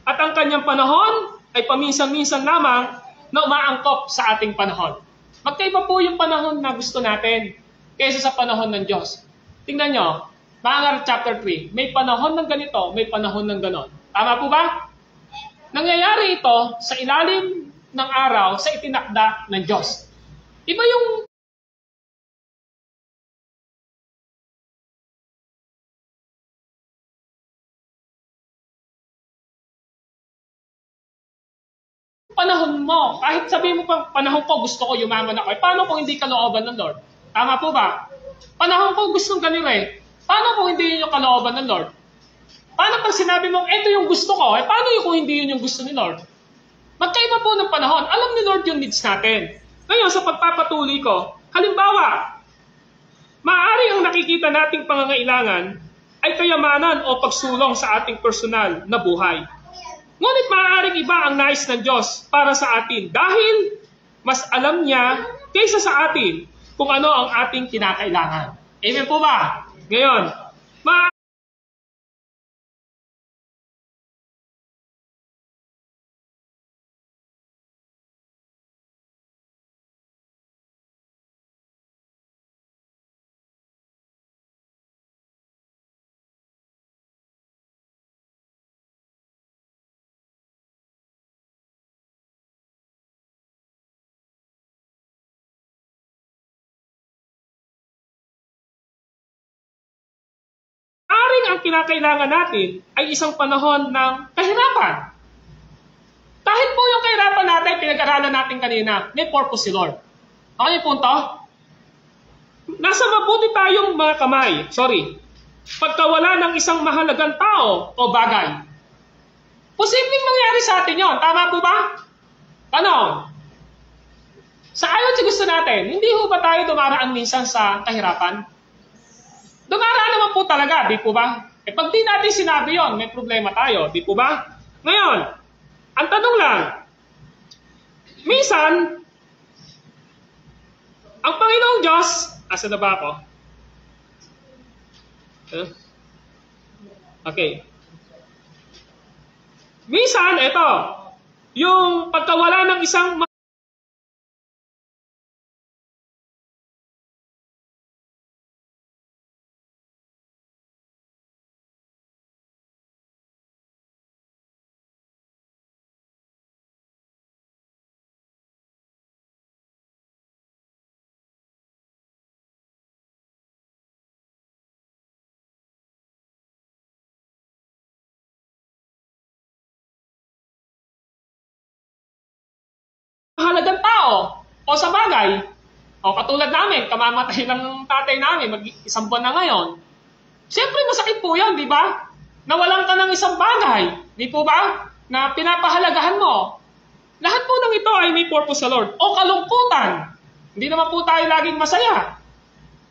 At ang kanyang panahon ay paminsan-minsan lamang na umaangkop sa ating panahon. Magkaiba po yung panahon na gusto natin kaysa sa panahon ng Diyos. Tingnan nyo, Mangaral chapter 3, may panahon ng ganito, may panahon ng ganon. Tama po ba? Nangyayari ito sa ilalim ng araw sa itinakda ng Diyos. Iba yung panahon mo. Kahit sabihin mo pang panahon ko, gusto ko yumaman ako. Paano kung hindi kalooban ng Lord? Tama po ba? Panahon ko, gustong ganito eh. Paano kung hindi yun yung kalooban ng Lord? Paano pag sinabi mo, ito yung gusto ko, paano yun kung hindi yun yung gusto ni Lord? Magkaiba po ng panahon. Alam ni Lord yung needs natin. Ngayon, sa pagpapatuloy ko, halimbawa, maaari ang nakikita nating pangangailangan ay kayamanan o pagsulong sa ating personal na buhay. Ngunit maaaring iba ang nais ng Diyos para sa atin dahil mas alam niya kaysa sa atin kung ano ang ating kinakailangan. Amen po ba? Ngayon, ang kinakailangan natin ay isang panahon ng kahirapan. Kahit po yung kahirapan natin, pinag-aralan natin kanina, may purpose si Lord. Ano yung punto? Nasa mabuti tayong mga kamay, pagkawala ng isang mahalagang tao o bagay. Posibleng mangyari sa atin yon. Tama po ba? Tanong, sa ayon sa gusto natin, hindi ho ba tayo dumaraan minsan sa kahirapan? Dumaraan naman po talaga, di po ba? Pag di natin sinabi yon, may problema tayo, di po ba? Ngayon, ang tanong lang, minsan, ang Panginoong Diyos, asa na ba ako? Okay. Minsan, ito, yung pagkawala ng isang mahalagang tao o sa bagay. O katulad namin, kamamatay ng tatay namin, isang buwan na ngayon. Siyempre masakit po yan, di ba? Nawalan ka ng isang bagay, di po ba? Na pinapahalagahan mo. Lahat po ng ito ay may purpose sa Lord. O kalungkutan. Hindi naman po tayo laging masaya.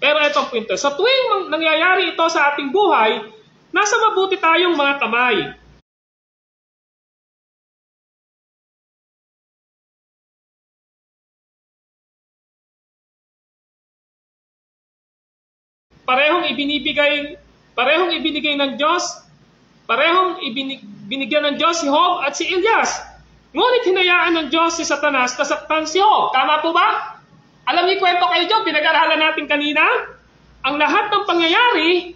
Pero ito ang punto. Sa tuwing nangyayari ito sa ating buhay, nasa mabuti tayong mga kamay. Parehong ibinigay ng Diyos, binigyan ng Diyos si Job at si Elias. Ngunit hinayaan ng Diyos si Satanas na saktan si Job. Tama po ba? Alam niyo kwento kayo Job, pinag-aralan natin kanina? Ang lahat ng pangyayari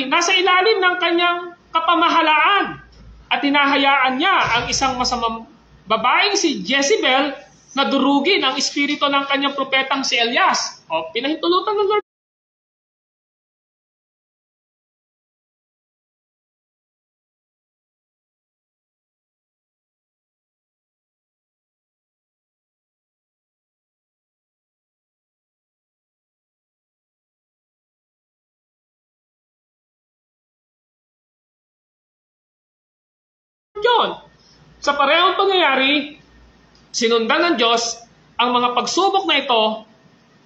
nasa ilalim ng kanyang kapamahalaan. At hinahayaan niya ang isang masamang babaeng si Jezebel na durugin ang espiritu ng kanyang propetang si Elias. O, pinahintulutan ng Lord. Yun. Sa parehong pangyayari, sinundan ng Diyos ang mga pagsubok na ito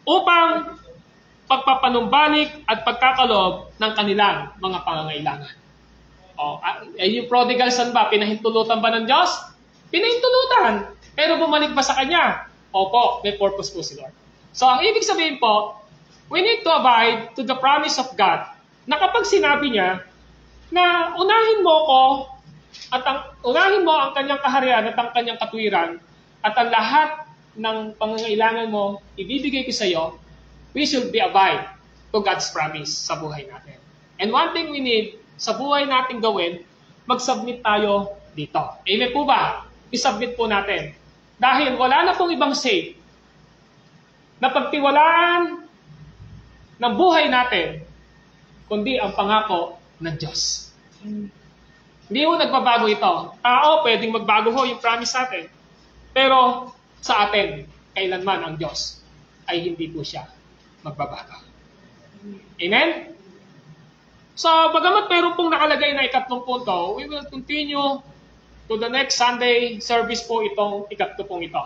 upang pagpapanumbalik at pagkakalob ng kanilang mga pangangailangan. Yung prodigal son ba, pinahintulutan ba ng Diyos? Pinahintulutan. Pero bumalik ba sa Kanya? Opo, may purpose po si Lord. So, ang ibig sabihin po, we need to abide to the promise of God na kapag sinabi niya na unahin mo ang kanyang kaharian at ang kanyang katwiran at ang lahat ng pangangailangan mo ibibigay ko sa iyo, we should be abide to God's promise sa buhay natin. And one thing we need sa buhay natin gawin, mag-submit tayo dito. Amen po ba? I-submit po natin. Dahil wala na pong ibang safe na pagtiwalaan ng buhay natin kundi ang pangako ng Diyos. Hindi ho nagbabago ito. Tao, pwedeng magbago ho yung promise natin. Pero sa atin, kailanman ang Diyos ay hindi po siya magbabago. Amen? So, bagamat meron pong nakalagay na ikatlong punto, we will continue to the next Sunday service po itong ikatlo pong ito.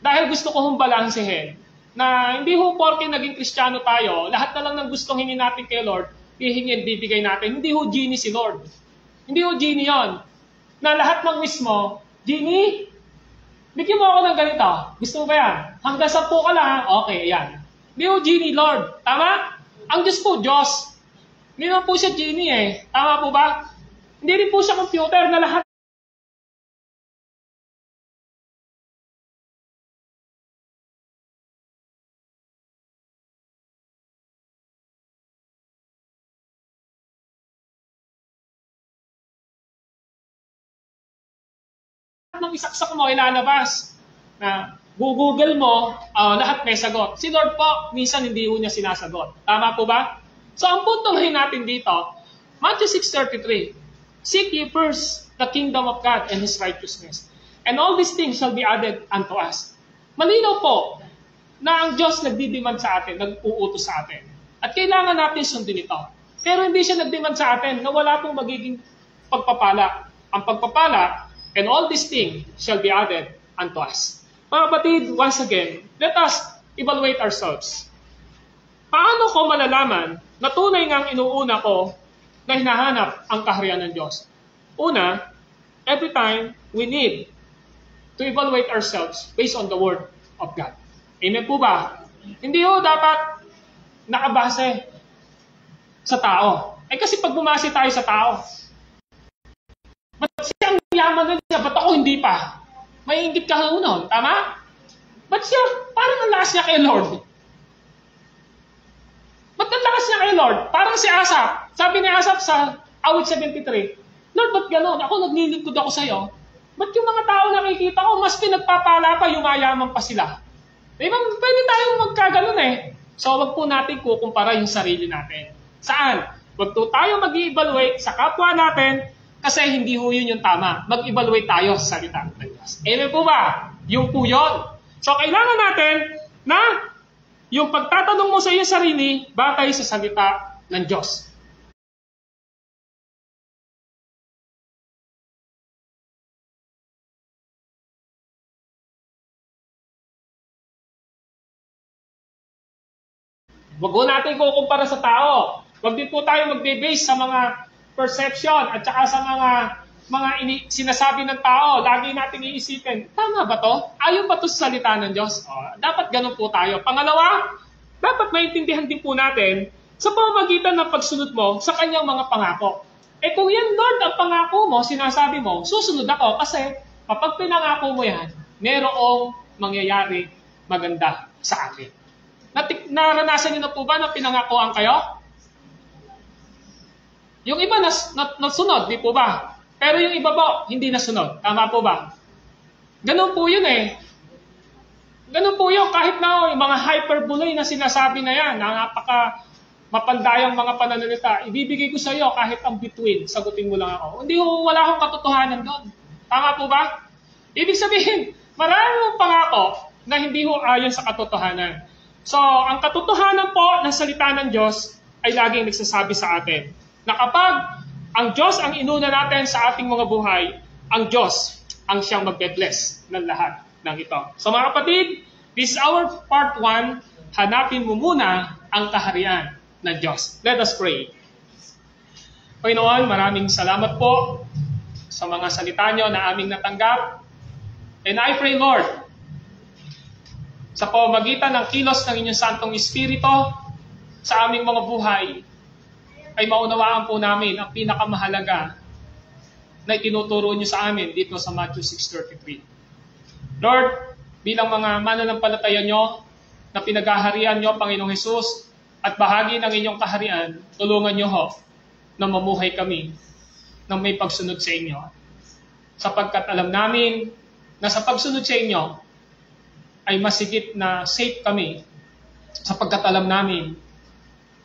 Dahil gusto ko hong balansehin na hindi ho porke naging Kristiyano tayo, lahat na lang ng gustong hingin natin kay Lord, hihingin, bibigay natin. Hindi ho genie si Lord. Hindi ho genie yun. Na lahat ng wish mo, genie, bigyan mo ako ng ganito. Gusto mo ba yan? Hanggang 10 ka lang, okay, yan. Hindi ho genie, Lord. Tama? Ang Diyos po, Diyos. Hindi naman po siya genie eh. Tama po ba? Hindi rin po siya computer na lahat ng isaksak mo ilalabas. Na Google mo, lahat may sagot. Si Lord po, minsan hindi ho niya sinasagot. Tama po ba? So, ang punto ngayon natin dito, Matthew 6:33, seek ye first the kingdom of God and His righteousness, and all these things shall be added unto us. Malinaw po na ang Diyos nagdidemand sa atin, nag-uutos sa atin. At kailangan natin sundin ito. Pero hindi siya nagdemand sa atin na wala pong magiging pagpapala. Ang pagpapala, and all these things shall be added unto us. Mga kapatid, once again, let us evaluate ourselves. Paano ko malalaman na tunay ngang inuuna ko na hinahanap ang kaharian ng Diyos? Una, every time we need to evaluate ourselves based on the Word of God. Amen po ba? Hindi ho dapat nakabase sa tao. Kasi pag bumase tayo sa tao, ba't siya ang yaman na niya? Ba't ako hindi pa? May inggit ka nun, tama? Ba't siya? Parang ang lakas niya kay Lord. Ba't ang lakas niya kay Lord? Parang si Asaph. Sabi ni Asaph sa awit 73, Lord, ba't gano'n? Ako naglilingkod ako sa'yo. Ba't yung mga tao nakikita ko, mas pinagpapala pa, yumayaman pa sila? Diba? Pwede tayong magkaganon eh. So, wag po natin kukumpara yung sarili natin. Saan? Wag po tayo mag-evaluate sa kapwa natin kasi hindi ho yun yung tama. Mag-evaluate tayo sa salita ng Diyos. Amen po ba? Yung po yun. So, kailangan natin na yung pagtatanong mo sa iyong sarili, batay sa salita ng Diyos. Huwag po natin kukumpara sa tao. Huwag din po tayo magbe-base sa mga perception at saka sa sinasabi ng tao. Lagi natin iisipin, tama ba to? Ayon ba to sa salita ng Diyos? Dapat ganun po tayo. Pangalawa, dapat maintindihan din po natin sa pamamagitan ng pagsunod mo sa kanyang mga pangako. Kung yan, Lord, ang pangako mo, sinasabi mo, susunod ako kasi kapag pinangako mo yan, merong mangyayari maganda sa akin. Naranasan niyo na po ba na pinangakoan kayo? Yung iba nasunod, di po ba? Pero yung iba po, hindi nasunod. Tama po ba? Ganun po yun eh. Ganun po yun. Kahit na yung mga hyperbole na sinasabi na yan, na napaka mapandayang mga pananalita, ibibigay ko sa iyo kahit ang bituin, sagutin mo lang ako. Hindi ho, wala akong katotohanan doon. Tama po ba? Ibig sabihin, maraming pangako na hindi ho ayon sa katotohanan. So, ang katotohanan po ng salita ng Diyos ay laging nagsasabi sa atin na kapag ang Diyos ang inuna natin sa ating mga buhay, ang Diyos ang siyang magbe-bless ng lahat ng ito. So mga kapatid, this is our part 1. Hanapin mo muna ang kaharian ng Diyos. Let us pray. Panginoon, maraming salamat po sa mga salita nyo na aming natanggap. And I pray, Lord, sa pamamagitan ng kilos ng inyong Santong Espiritu sa aming mga buhay, ay maunawaan po namin ang pinakamahalaga na itinuturo niyo sa amin dito sa Matthew 6:33. Lord, bilang mga mananampalataya nyo na pinaghaharian nyo, Panginoong Hesus, at bahagi ng inyong kaharian, tulungan nyo ho na mamuhay kami ng may pagsunod sa inyo. Sapagkat alam namin na sa pagsunod sa inyo ay masigit na safe kami sapagkat alam namin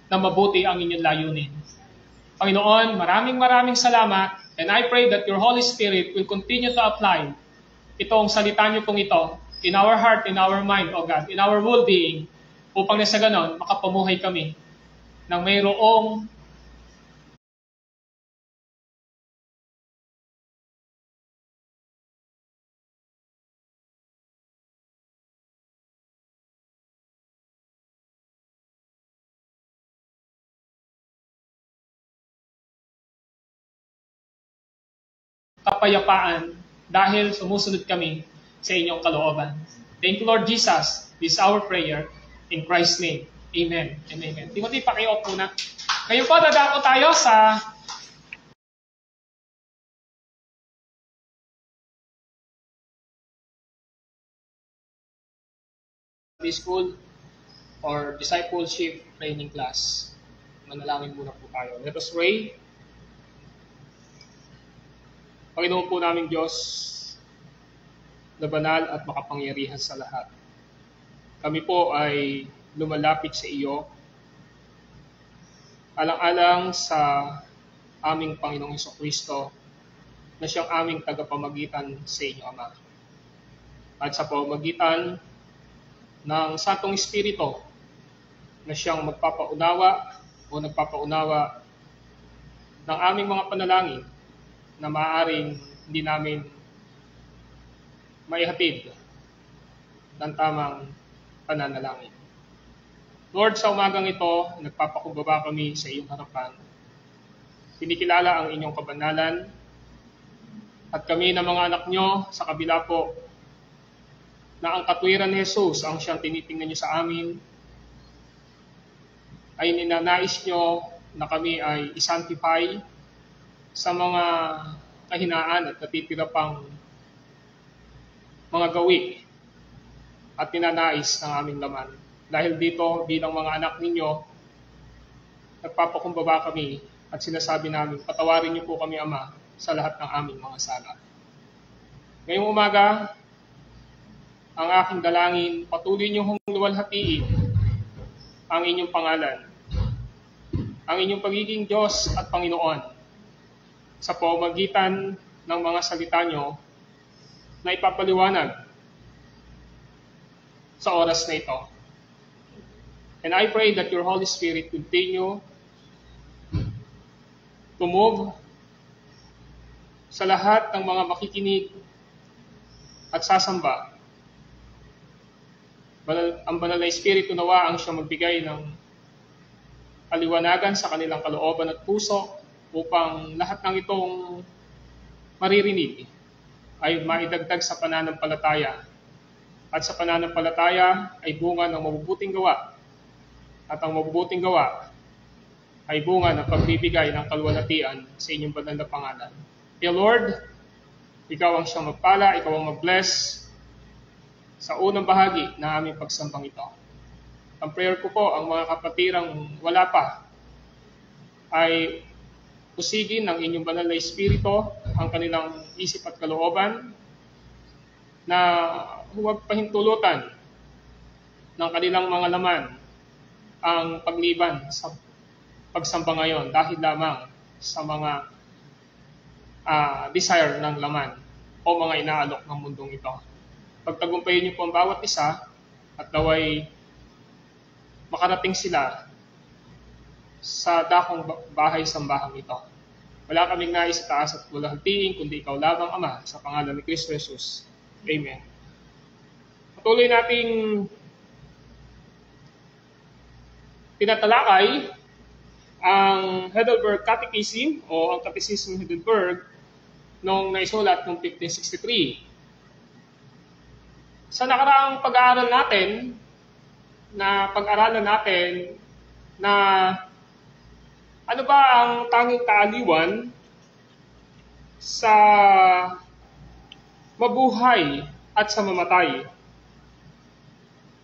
na mabuti ang inyong layunin. Panginoon, maraming salamat, and I pray that your Holy Spirit will continue to apply itong salita niyo pong ito in our heart, in our mind, O God, in our well-being, upang nasa ganon, makapamuhay kami ng mayroong kapayapaan dahil sumusunod kami sa inyong kalooban. Thank you, Lord Jesus. This is our prayer in Christ's name. Amen and amen. Timothy, paki-off muna. Ngayon po, dadako tayo sa school or discipleship training class. Manalangin muna po tayo. Let us pray. Panginoon po namin Diyos, na banal at makapangyarihan sa lahat. Kami po ay lumalapit sa iyo, alang-alang sa aming Panginoong Jesucristo, na siyang aming tagapamagitan sa inyo, Ama. At sa pamamagitan ng Santong Espiritu, na siyang magpapaunawa o nagpapaunawa ng aming mga panalangin, na maaaring hindi namin maihatid ng tamang pananalangin. Lord, sa umagang ito, nagpapakumbaba kami sa iyong harapan. Pinikilala ang inyong kabanalan at kami na mga anak nyo sa kabila po na ang katwiran ni Jesus ang siyang tinitingnan nyo sa amin, ay ninanais nyo na kami ay isantify sa mga kahinaan at natitira pang mga gawi at ninanais ng aming laman. Dahil dito, bilang mga anak ninyo, nagpapakumbaba kami at sinasabi namin, patawarin niyo po kami, Ama, sa lahat ng aming mga sala. Ngayong umaga, ang aking dalangin, patuloy niyo hong luwalhatiin ang inyong pangalan, ang inyong pagiging Diyos at Panginoon, sa pamamagitan ng mga salita nyo na ipapaliwanag sa oras na ito. And I pray that your Holy Spirit continue to move sa lahat ng mga makikinig at sasamba. Ang banal na Espiritu nawa ang siyang magbigay ng paliwanagan sa kanilang kalooban at puso upang lahat ng itong maririnig ay maidagdag sa pananampalataya. At sa pananampalataya ay bunga ng mabubuting gawa. At ang mabubuting gawa ay bunga ng pagbibigay ng kalwalhatian sa inyong banal na pangalan. Dear Lord, Ikaw ang siyang magpala, Ikaw ang mag-bless sa unang bahagi na aming pagsambang ito. Ang prayer ko po, ang mga kapatirang wala pa, ay usigin ng inyong banal na Espiritu ang kanilang isip at kalooban na huwag pahintulutan ng kanilang mga laman ang pagliban sa pagsamba ngayon dahil lamang sa mga desire ng laman o mga inaalok ng mundong ito. Pagtagumpayin niyo po ang bawat isa at naway makarating sila sa dakong bahay-sambahang ito. Wala kaming nais sa taas at bulahatiing, kundi Ikaw lamang, Ama, sa pangalan ni Kristo Jesus. Amen. Patuloy nating tinatalakay ang Heidelberg Catechism o ang Catechism ng Heidelberg noong naisulat noong 1563. Sa nakaraang pag-aaral natin na ano ba ang tanging kaaliwan sa mabuhay at sa mamatay?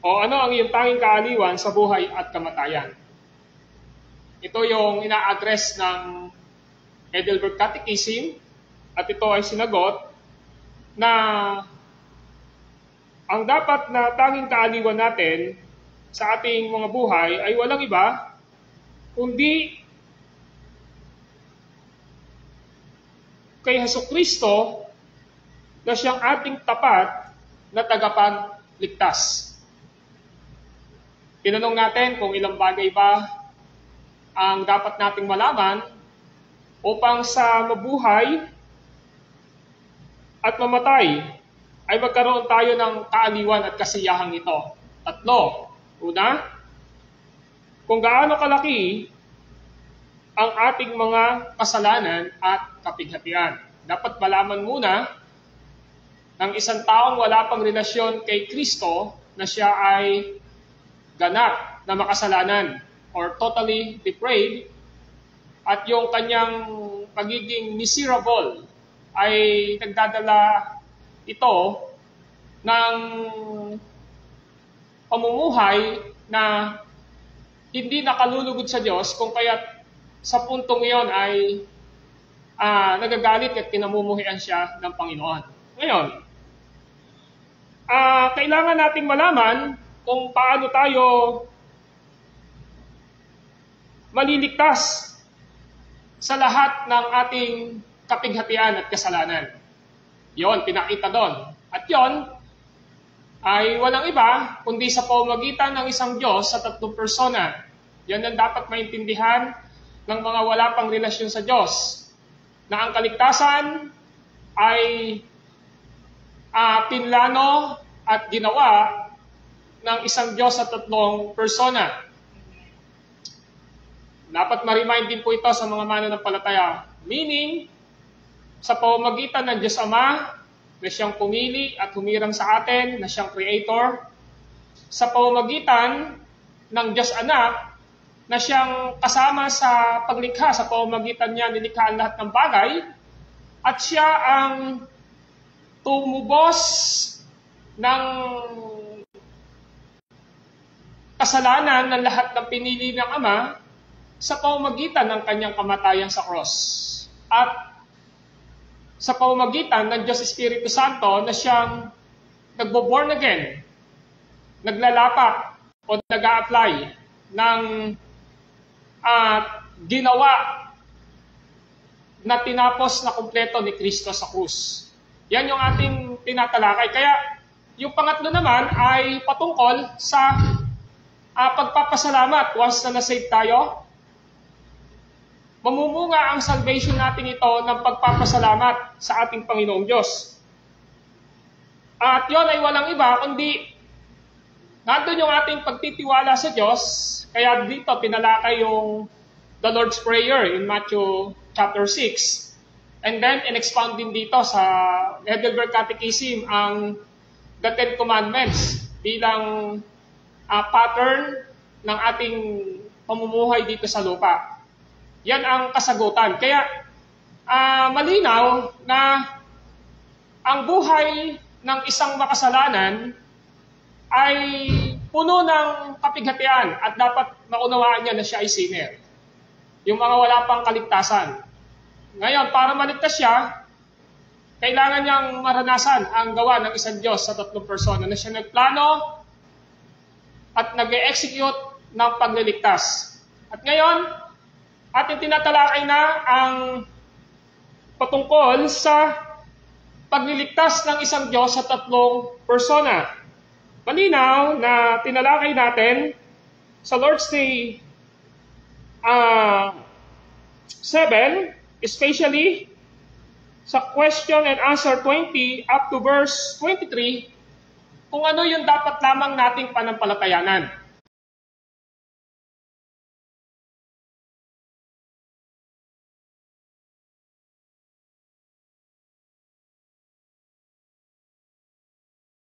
O ano ang iyong tanging kaaliwan sa buhay at kamatayan? Ito yung ina-address ng Heidelberg Catechism at ito ay sinagot na ang dapat na tanging kaaliwan natin sa ating mga buhay ay walang iba kundi kay Hesukristo na siyang ating tapat na tagapagligtas. Tinanong natin kung ilang bagay ba ang dapat nating malaman upang sa mabuhay at mamatay ay magkaroon tayo ng kaaliwan at kasiyahang ito. 3. Una, kung gaano kalaki ang ating mga kasalanan at kapighatian. Dapat malaman muna ng isang taong wala pang relasyon kay Kristo na siya ay ganap na makasalanan or totally depraved at yung kanyang pagiging miserable ay nagdadala ito ng pamumuhay na hindi nakalulugod sa Diyos kung kaya't sa puntong iyon ay nagagalit at kinamumuhian siya ng Panginoon. Ngayon, kailangan nating malaman kung paano tayo maliligtas sa lahat ng ating kapighatian at kasalanan. Yon, pinakita doon. At yon ay walang iba kundi sa pamamagitan ng isang Diyos sa 3 persona. Yan ang dapat maintindihan ng mga wala pang relasyon sa Diyos. Na ang kaligtasan ay pinlano at ginawa ng isang Diyos sa 3 persona. Dapat ma-remind din po ito sa mga mananampalataya. Meaning, sa pamamagitan ng Diyos Ama, na siyang pumili at humirang sa atin, na siyang Creator, sa pamamagitan ng Diyos Anak, na siyang kasama sa paglikha, sa pamamagitan niya nilikha ang lahat ng bagay, at siya ang tumubos ng kasalanan ng lahat ng pinili ng Ama sa pamamagitan ng kanyang kamatayan sa cross. At sa pamamagitan ng Diyos Espiritu Santo na siyang nagbo-born again, naglalapat o nag-a-apply ng ginawa na tinapos na kumpleto ni Kristo sa krus. Yan yung ating tinatalakay. Kaya yung pangatlo naman ay patungkol sa pagpapasalamat. Once na na-save tayo, mamumunga ang salvation natin ito ng pagpapasalamat sa ating Panginoong Diyos. At yon ay walang iba kundi Nandun yung ating pagtitiwala sa Diyos, kaya dito pinalakay yung the Lord's Prayer in Matthew chapter 6. And then, in-expound din dito sa Heidelberg Catechism ang the Ten Commandments bilang pattern ng ating pamumuhay dito sa lupa. Yan ang kasagutan. Kaya, malinaw na ang buhay ng isang makasalanan ay puno ng kapighatian at dapat maunawaan niya na siya ay sinner. Yung mga wala pang kaligtasan. Ngayon, para maligtas siya, kailangan niyang maranasan ang gawa ng isang Diyos sa tatlong persona na siya nagplano at nag-execute ng pagliligtas. At ngayon, ating tinatalakay na ang patungkol sa pagliligtas ng isang Diyos sa tatlong persona. Malinaw na tinalakay natin sa Lord's Day 7, especially sa question and answer 20 up to verse 23, kung ano yung dapat lamang nating panampalatayanan.